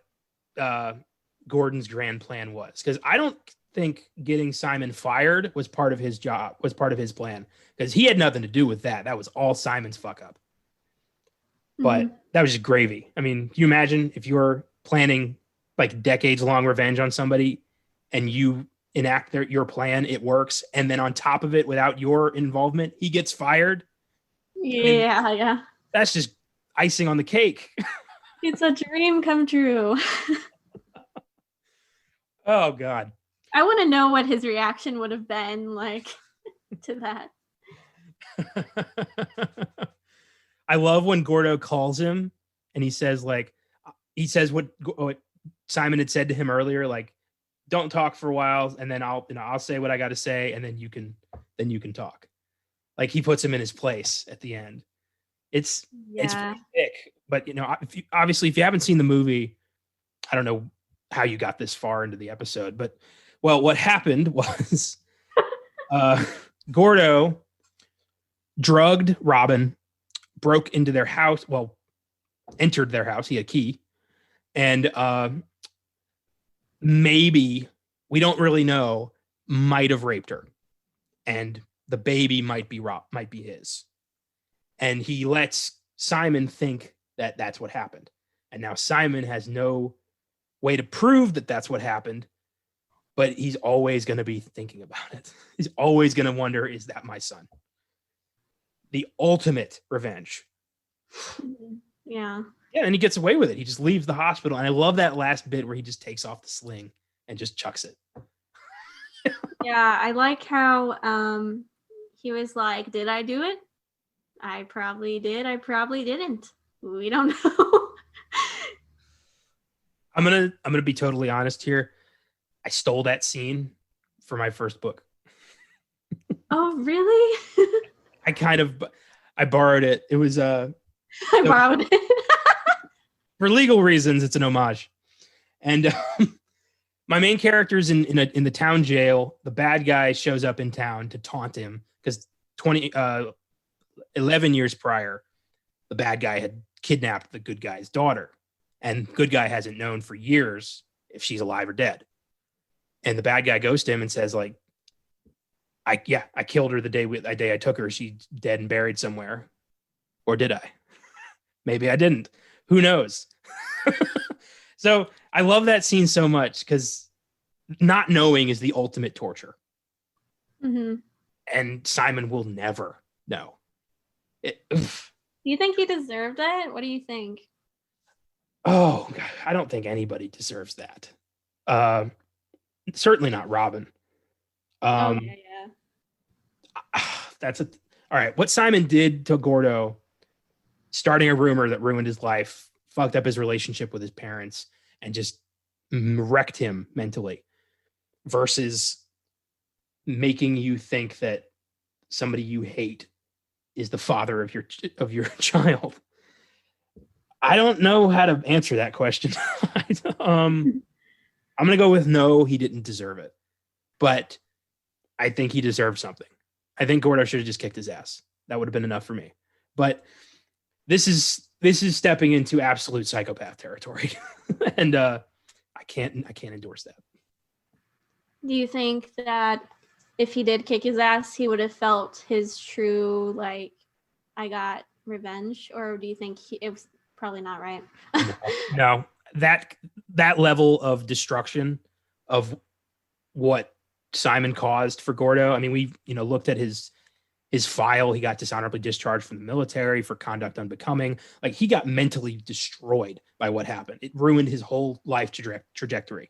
A: Gordon's grand plan was. Because I don't think getting Simon fired was part of his job, was part of his plan. Because he had nothing to do with that. That was all Simon's fuck up. But that was just gravy. I mean, can you imagine if you were planning like decades long revenge on somebody and you enact your plan, it works, and then on top of it, without your involvement, he gets fired?
B: Yeah,
A: I mean,
B: yeah.
A: that's just icing on the cake.
B: It's a dream come true.
A: Oh God.
B: I want to know what his reaction would have been like to that.
A: I love when Gordo calls him and he says what Simon had said to him earlier, like, don't talk for a while, and then I'll say what I got to say, and then you can talk. Like, he puts him in his place at the end. It's pretty thick, but obviously if you haven't seen the movie, I don't know how you got this far into the episode, but well, what happened was Gordo drugged Robin, broke into their house, entered their house, he had a key, and maybe, we don't really know, might have raped her, and the baby might be his. And he lets Simon think that that's what happened. And now Simon has no way to prove that that's what happened, but he's always going to be thinking about it. He's always going to wonder, is that my son? The ultimate revenge.
B: Yeah.
A: Yeah, and he gets away with it. He just leaves the hospital. And I love that last bit where he just takes off the sling and just chucks it.
B: Yeah, I like how he was like, did I do it? I probably did. I probably didn't. We don't know.
A: I'm gonna be totally honest here. I stole that scene for my first book.
B: Oh, really?
A: I borrowed it. It was
B: I borrowed it.
A: For legal reasons. It's an homage, and my main character's in the town jail. The bad guy shows up in town to taunt him because 11 years prior, the bad guy had kidnapped the good guy's daughter, and good guy hasn't known for years if she's alive or dead. And the bad guy goes to him and says, like, I killed her the day I took her. She's dead and buried somewhere. Or did I? Maybe I didn't. Who knows? So I love that scene so much because not knowing is the ultimate torture.
B: Mm-hmm.
A: And Simon will never know.
B: Do you think he deserved it? What do you think?
A: Oh, God, I don't think anybody deserves that. Certainly not Robin.
B: Yeah.
A: All right. What Simon did to Gordo, starting a rumor that ruined his life, fucked up his relationship with his parents, and just wrecked him mentally, versus making you think that somebody you hate is the father of your child. I don't know how to answer that question. I'm going to go with no, he didn't deserve it. But I think he deserved something. I think Gordo should have just kicked his ass. That would have been enough for me. But this is stepping into absolute psychopath territory. And I can't endorse that.
B: Do you think that if he did kick his ass, he would have felt his true, like, I got revenge? Or do you think it was probably not right?
A: No, that level of destruction of what Simon caused for Gordo. I mean, we looked at his file. He got dishonorably discharged from the military for conduct unbecoming. Like, he got mentally destroyed by what happened. It ruined his whole life trajectory.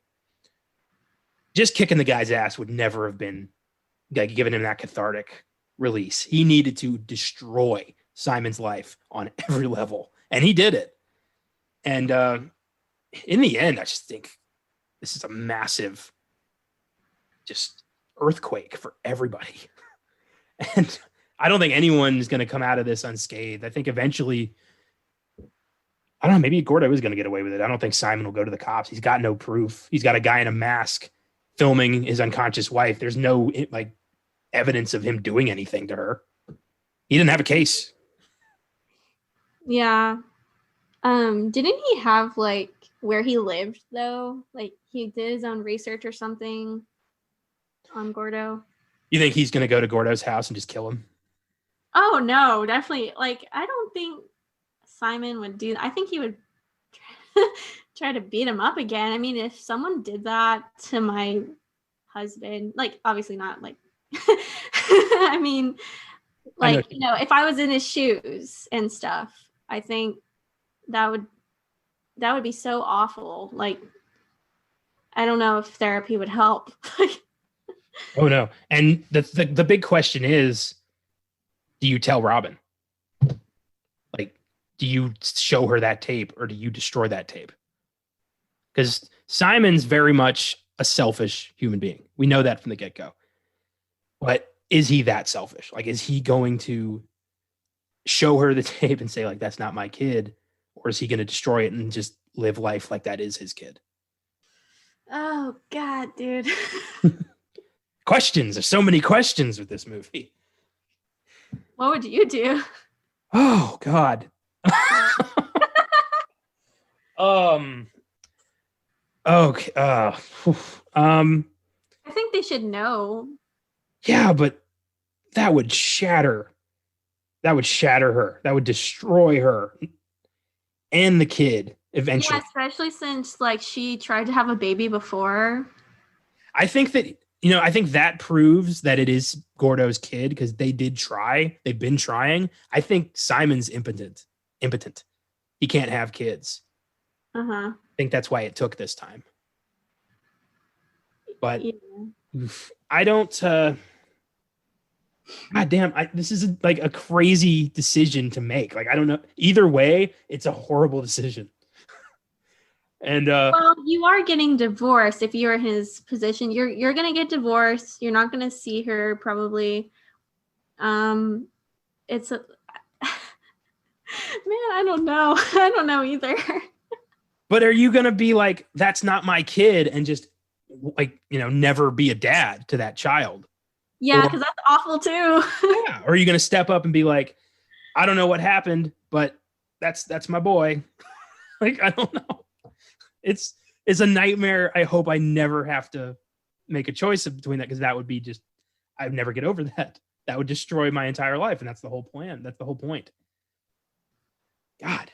A: Just kicking the guy's ass would never have been like giving him that cathartic release. He needed to destroy Simon's life on every level, and he did it. And in the end, I just think this is a massive just earthquake for everybody. And I don't think anyone's going to come out of this unscathed. I think eventually, I don't know, maybe Gordo is going to get away with it. I don't think Simon will go to the cops. He's got no proof. He's got a guy in a mask filming his unconscious wife. There's no like evidence of him doing anything to her. He didn't have a case.
B: Yeah. Didn't he have like where he lived though? Like he did his own research or something on Gordo.
A: You think he's going to go to Gordo's house and just kill him?
B: Oh no, definitely. Like I don't think Simon would do that. I think he would try to beat him up again. I mean, if someone did that to my husband, like obviously not like I mean, like, you know, if I was in his shoes and stuff, I think that would be so awful. Like I don't know if therapy would help.
A: Oh no. And the big question is, do you tell Robin? Like, do you show her that tape or do you destroy that tape? Because Simon's very much a selfish human being. We know that from the get-go. But is he that selfish? Like, is he going to show her the tape and say, like, that's not my kid? Or is he going to destroy it and just live life like that is his kid?
B: Oh, God, dude.
A: Questions. There's so many questions with this movie.
B: What would you do?
A: Oh, God. Okay.
B: I think they should know.
A: Yeah, but that would shatter. That would shatter her. That would destroy her and the kid eventually.
B: Yeah, especially since like she tried to have a baby before.
A: I think that, you know, I think that proves that it is Gordo's kid because they did try. They've been trying. I think Simon's impotent. He can't have kids.
B: Uh-huh.
A: I think that's why it took this time. But
B: yeah.
A: I don't. God damn! This is like a crazy decision to make. Like I don't know. Either way, it's a horrible decision. And
B: well, you are getting divorced if you're in his position. You're gonna get divorced. You're not gonna see her probably. It's a man. I don't know. I don't know either.
A: But are you gonna be like, that's not my kid, and just like, you know, never be a dad to that child?
B: Yeah, because that's awful too.
A: Yeah. Or are you gonna step up and be like, I don't know what happened, but that's my boy. Like I don't know. It's a nightmare. I hope I never have to make a choice between that because that would be just I'd never get over that. That would destroy my entire life, and that's the whole plan. That's the whole point. God.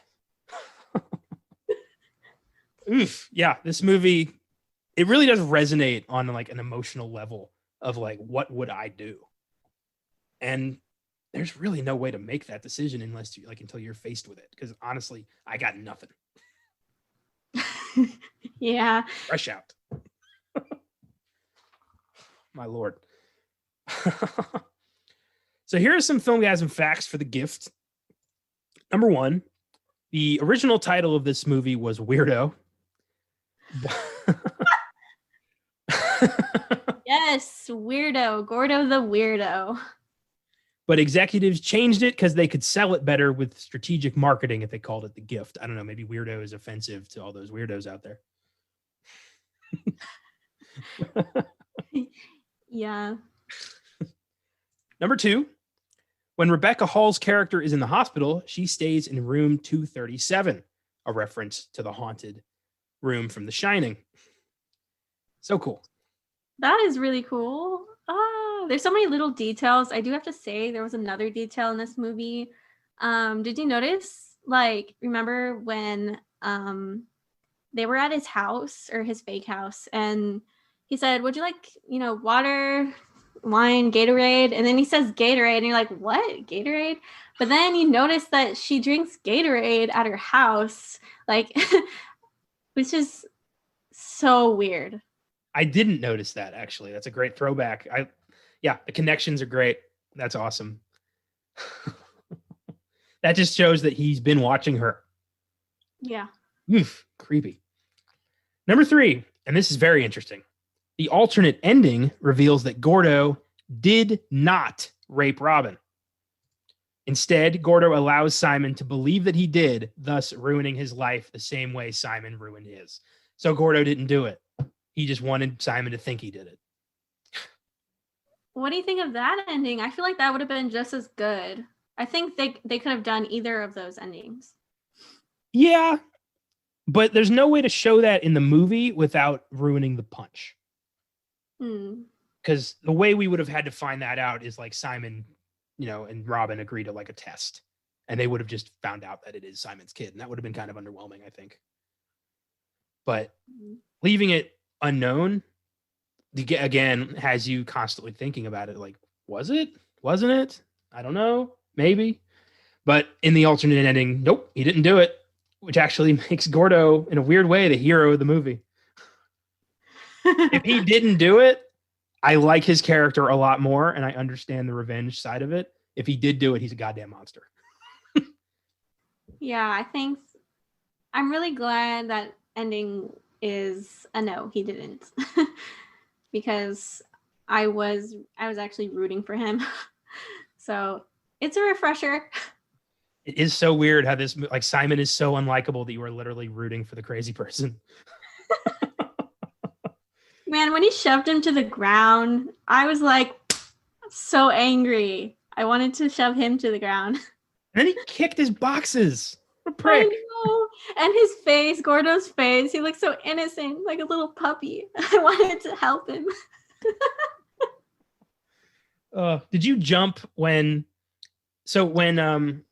A: Oof. Yeah, this movie, it really does resonate on like an emotional level of like, what would I do? And there's really no way to make that decision unless you like until you're faced with it. Because honestly, I got nothing.
B: Yeah.
A: Fresh out. My Lord. So here are some Filmgazm facts for The Gift. Number one, the original title of this movie was Weirdo.
B: Yes, weirdo. Gordo the weirdo.
A: But executives changed it because they could sell it better with strategic marketing if they called it The Gift. I don't know. Maybe weirdo is offensive to all those weirdos out there.
B: Yeah.
A: Number two, when Rebecca Hall's character is in the hospital, she stays in room 237, a reference to the haunted room from The Shining. So cool.
B: That is really cool. There's so many little details. I do have to say there was another detail in this movie. Did you notice, like, remember when they were at his house or his fake house and he said, would you like, you know, water, wine, Gatorade? And then he says Gatorade and you're like, what? Gatorade? But then you notice that she drinks Gatorade at her house, like, which is so weird.
A: I didn't notice that, actually. That's a great throwback. Yeah, the connections are great. That's awesome. That just shows that he's been watching her.
B: Yeah.
A: Oof, creepy. Number 3, and this is very interesting. The alternate ending reveals that Gordo did not rape Robin. Instead, Gordo allows Simon to believe that he did, thus ruining his life the same way Simon ruined his. So Gordo didn't do it. He just wanted Simon to think he did it.
B: What do you think of that ending? I feel like that would have been just as good. I think they could have done either of those endings.
A: Yeah, but there's no way to show that in the movie without ruining the punch. Because the way we would have had to find that out is like Simon, and Robin agree to like a test, and they would have just found out that it is Simon's kid, and that would have been kind of underwhelming, I think. But leaving it unknown, again, has you constantly thinking about it. Like, was it? Wasn't it? I don't know. Maybe. But in the alternate ending, nope, he didn't do it, which actually makes Gordo, in a weird way, the hero of the movie. If he didn't do it, I like his character a lot more, and I understand the revenge side of it. If he did do it, he's a goddamn monster.
B: Yeah, I think I'm really glad that ending is a no, he didn't. Because I was actually rooting for him. So it's a refresher.
A: It is so weird how this, like, Simon is so unlikable that you are literally rooting for the crazy person.
B: Man, when he shoved him to the ground, I was like so angry. I wanted to shove him to the ground.
A: And then he kicked his boxes. What a prick.
B: I know. And his face, Gordo's face, he looked so innocent, like a little puppy. I wanted to help him.
A: Did you jump when Simon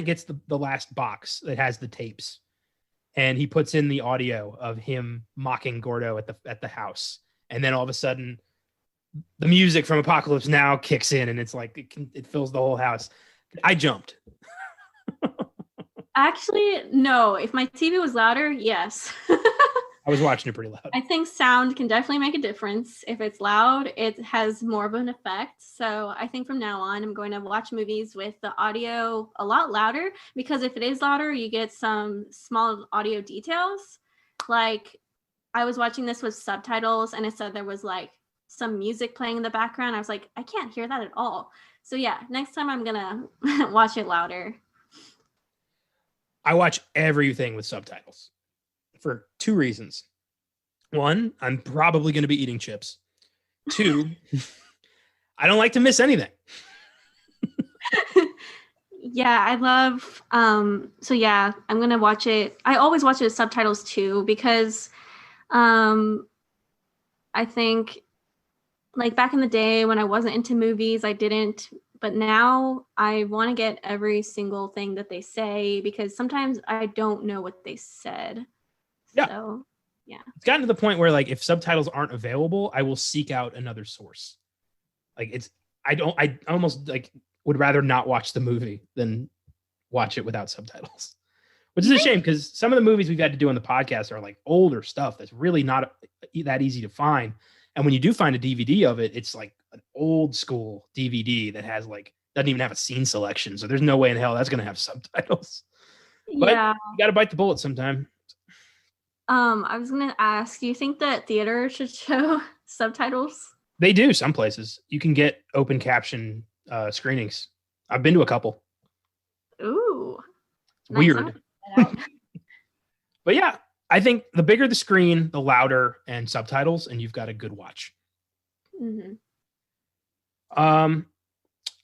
A: gets the last box that has the tapes, and he puts in the audio of him mocking Gordo at the house, and then all of a sudden the music from Apocalypse Now kicks in, and it's like it fills the whole house. I jumped.
B: Actually, no. If my TV was louder, yes.
A: I was watching it pretty loud.
B: I think sound can definitely make a difference. If it's loud, it has more of an effect. So I think from now on, I'm going to watch movies with the audio a lot louder, because if it is louder, you get some small audio details. Like, I was watching this with subtitles, and it said there was like some music playing in the background. I was like, I can't hear that at all. So yeah, next time I'm gonna watch it louder.
A: I watch everything with subtitles for 2 reasons. 1, I'm probably going to be eating chips. 2, I don't like to miss anything.
B: Yeah, I love, so yeah, I'm going to watch it. I always watch it with subtitles too, because I think like back in the day when I wasn't into movies, I didn't, but now I want to get every single thing that they say, because sometimes I don't know what they said.
A: Yeah.
B: So, yeah.
A: It's gotten to the point where, like, if subtitles aren't available, I will seek out another source. Like, I almost like would rather not watch the movie than watch it without subtitles, which is a shame, because some of the movies we've had to do on the podcast are like older stuff that's really not that easy to find. And when you do find a DVD of it, it's like an old school DVD that has like, doesn't even have a scene selection. So there's no way in hell that's going to have subtitles. But
B: Yeah.
A: you got to bite the bullet sometime.
B: I was going to ask, do you think that theater should show subtitles?
A: They do some places. You can get open caption screenings. I've been to a couple.
B: Ooh.
A: Nice. Weird. But yeah, I think the bigger the screen, the louder and subtitles, and you've got a good watch.
B: Mm-hmm.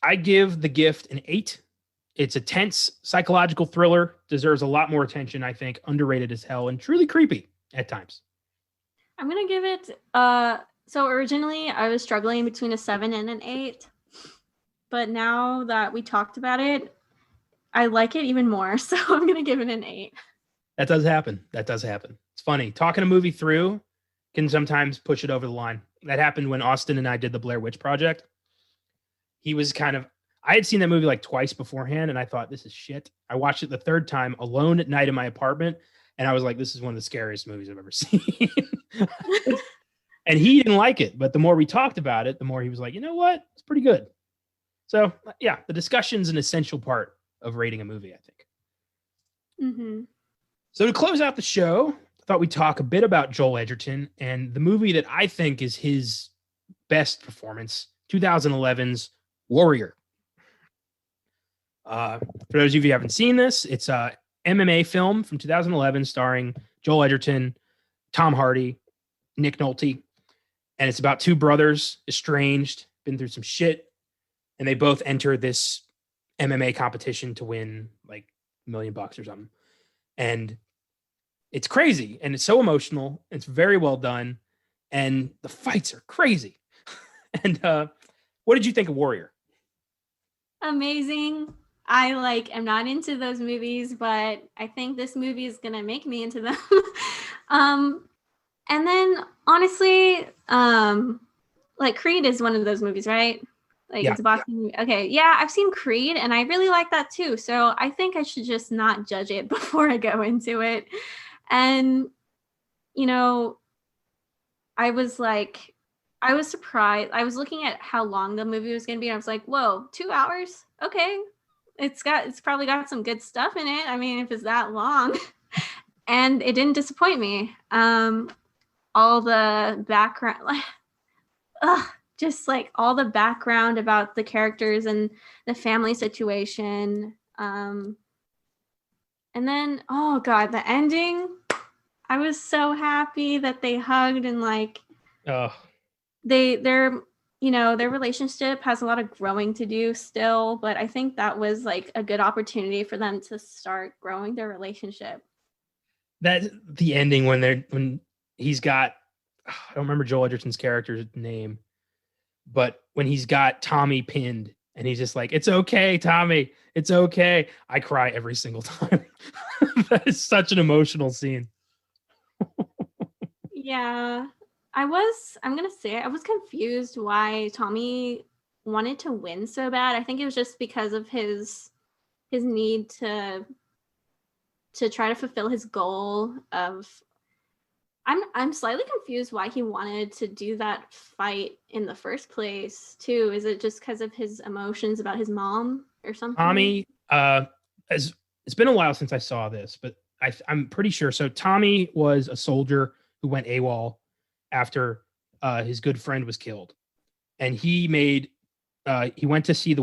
A: I give The Gift an 8. It's a tense psychological thriller, deserves a lot more attention, I think, underrated as hell, and truly creepy at times.
B: I'm going to give it, so originally I was struggling between a 7 and an 8, but now that we talked about it, I like it even more, so I'm going to give it an 8.
A: That does happen. It's funny. Talking a movie through can sometimes push it over the line. That happened when Austin and I did the Blair Witch Project. I had seen that movie like twice beforehand, and I thought, this is shit. I watched it the third time alone at night in my apartment, and I was like, this is one of the scariest movies I've ever seen. And he didn't like it, but the more we talked about it, the more he was like, you know what? It's pretty good. So yeah, the discussion's an essential part of rating a movie, I think.
B: Mm-hmm.
A: So to close out the show, I thought we'd talk a bit about Joel Edgerton and the movie that I think is his best performance, 2011's Warrior. For those of you who haven't seen this, it's a MMA film from 2011 starring Joel Edgerton, Tom Hardy, Nick Nolte, and it's about two brothers, estranged, been through some shit, and they both enter this MMA competition to win like $1 million or something. And it's crazy and it's so emotional. It's very well done, and the fights are crazy. And what did you think of Warrior?
B: Amazing. I am not into those movies, but I think this movie is gonna make me into them. And then honestly, Creed is one of those movies, right?
A: Yeah.
B: It's a boxing movie. Okay, yeah, I've seen Creed and I really like that too. So I think I should just not judge it before I go into it. And I was surprised. I was looking at how long the movie was gonna be, and I was like, whoa, 2 hours? Okay. It's probably got some good stuff in it. I mean, if it's that long. And it didn't disappoint me. All the background, just all the background about the characters and the family situation. And then, oh God, the ending. I was so happy that they hugged and their relationship has a lot of growing to do still, but I think that was a good opportunity for them to start growing their relationship.
A: That the ending when he's got, I don't remember Joel Edgerton's character's name, but when he's got Tommy pinned and he's just like, "It's okay, Tommy, it's okay." I cry every single time. That is such an emotional scene.
B: Yeah, I'm going to say I was confused why Tommy wanted to win so bad. I think it was just because of his need to try to fulfill his goal of I'm slightly confused why he wanted to do that fight in the first place too. Is it just because of his emotions about his mom or something?
A: Tommy, it's been a while since I saw this, but I'm pretty sure. So Tommy was a soldier who went AWOL after his good friend was killed, and he went to see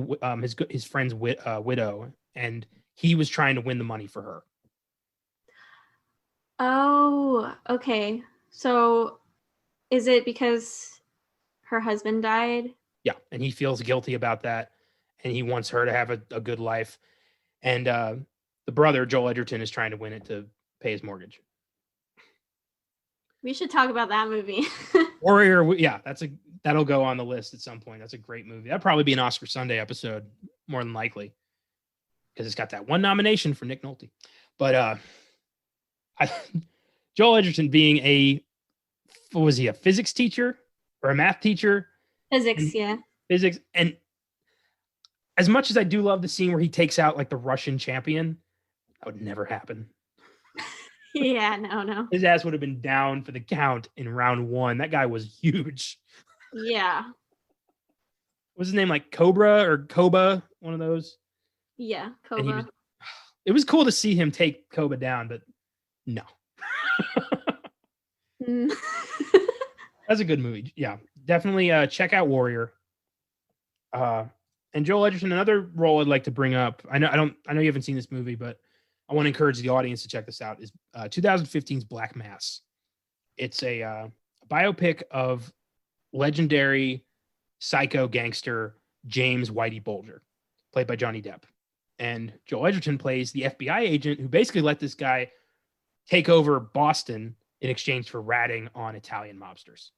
A: his friend's widow, and he was trying to win the money for her.
B: Oh, okay. So is it because her husband died?
A: Yeah, and he feels guilty about that, and he wants her to have a good life. And the brother, Joel Edgerton, is trying to win it to pay his mortgage.
B: We should talk about that movie.
A: Warrior, yeah, that'll go on the list at some point. That's a great movie. That'd probably be an Oscar Sunday episode, more than likely, because it's got that one nomination for Nick Nolte. But Joel Edgerton being was he a physics teacher or a math teacher?
B: Physics, yeah.
A: Physics. And as much as I do love the scene where he takes out the Russian champion, that would never happen.
B: Yeah, no.
A: His ass would have been down for the count in round 1. That guy was huge.
B: Yeah.
A: What's his name? Cobra or Koba? One of those?
B: Yeah, Koba.
A: It was cool to see him take Koba down, but no. That's a good movie. Yeah, definitely check out Warrior. And Joel Edgerton, another role I'd like to bring up. I know you haven't seen this movie, but I want to encourage the audience to check this out. Is 2015's Black Mass. It's a biopic of legendary psycho gangster James Whitey Bulger, played by Johnny Depp. And Joel Edgerton plays the FBI agent who basically let this guy take over Boston in exchange for ratting on Italian mobsters.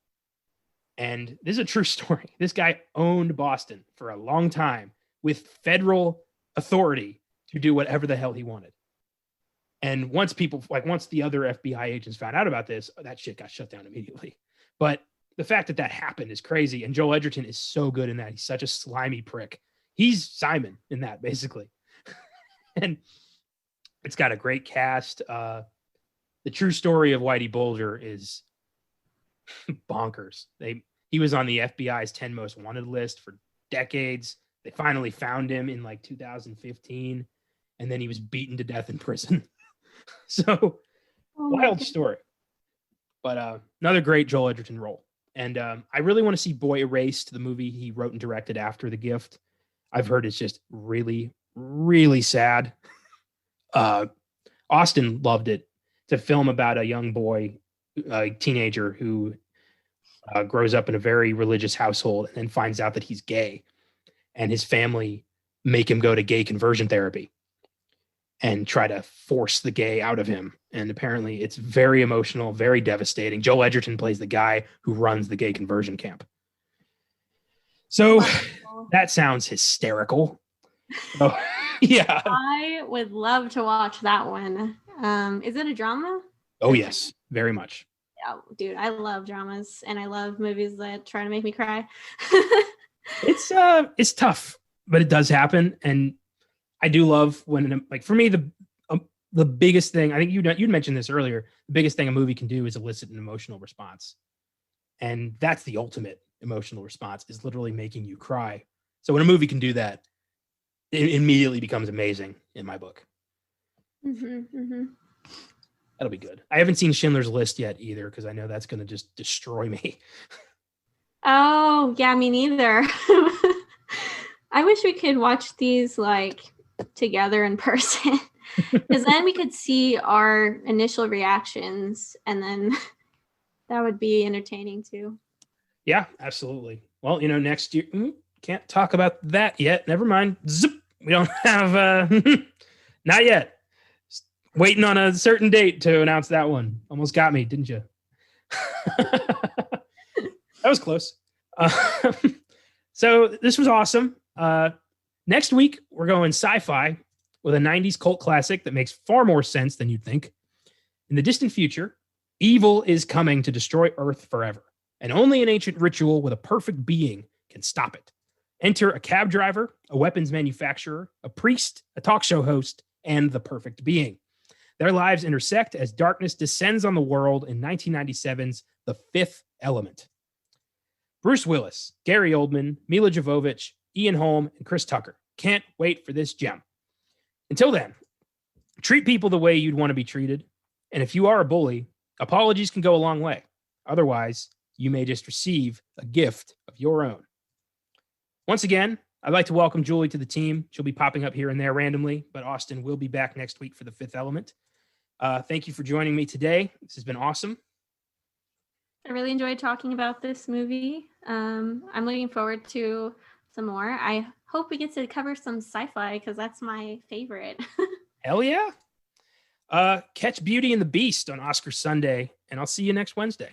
A: And this is a true story. This guy owned Boston for a long time with federal authority to do whatever the hell he wanted. And once the other FBI agents found out about this, that shit got shut down immediately. But the fact that happened is crazy. And Joel Edgerton is so good in that. He's such a slimy prick. He's Simon in that, basically. And it's got a great cast. The true story of Whitey Bulger is bonkers. He was on the FBI's 10 most wanted list for decades. They finally found him in 2015, and then he was beaten to death in prison. So
B: Oh my
A: wild
B: god.
A: story. But another great Joel Edgerton role. And I really want to see Boy Erased, the movie he wrote and directed after The Gift. I've heard it's just really, really sad. Austin loved it. It's a film about a young boy, a teenager who grows up in a very religious household and then finds out that he's gay, and his family make him go to gay conversion therapy and try to force the gay out of him. And apparently, it's very emotional, very devastating. Joel Edgerton plays the guy who runs the gay conversion camp. So
B: Wow.
A: that sounds hysterical. So, yeah.
B: I would love to watch that one. Is it a drama?
A: Oh, yes, very much.
B: Yeah, dude, I love dramas and I love movies that try to make me cry.
A: It's tough, but it does happen. And I do love when, like, for me, the biggest thing, I think you'd mentioned this earlier, the biggest thing a movie can do is elicit an emotional response. And that's the ultimate emotional response, is literally making you cry. So when a movie can do that, it immediately becomes amazing in my book. That'll be good. I haven't seen Schindler's List yet either, because I know that's going to just destroy me.
B: Oh, yeah, me neither. I wish we could watch these like together in person, because then we could see our initial reactions, and then that would be entertaining too.
A: Yeah, absolutely. Well, next year, can't talk about that yet. Never mind. Zip. We don't have, not yet. Just waiting on a certain date to announce that one. Almost got me, didn't you? That was close. So this was awesome. Next week, we're going sci-fi with a 90s cult classic that makes far more sense than you'd think. In the distant future, evil is coming to destroy Earth forever, and only an ancient ritual with a perfect being can stop it. Enter a cab driver, a weapons manufacturer, a priest, a talk show host, and the perfect being. Their lives intersect as darkness descends on the world in 1997's The Fifth Element. Bruce Willis, Gary Oldman, Mila Jovovich, Ian Holm, and Chris Tucker. Can't wait for this gem. Until then, treat people the way you'd want to be treated. And if you are a bully, apologies can go a long way. Otherwise, you may just receive a gift of your own. Once again, I'd like to welcome Julie to the team. She'll be popping up here and there randomly, but Austin will be back next week for The Fifth Element. Thank you for joining me today. This has been awesome.
B: I really enjoyed talking about this movie. I'm looking forward to some more. I hope we get to cover some sci-fi, because that's my favorite.
A: Hell yeah. Catch Beauty and the Beast on Oscar Sunday, and I'll see you next Wednesday.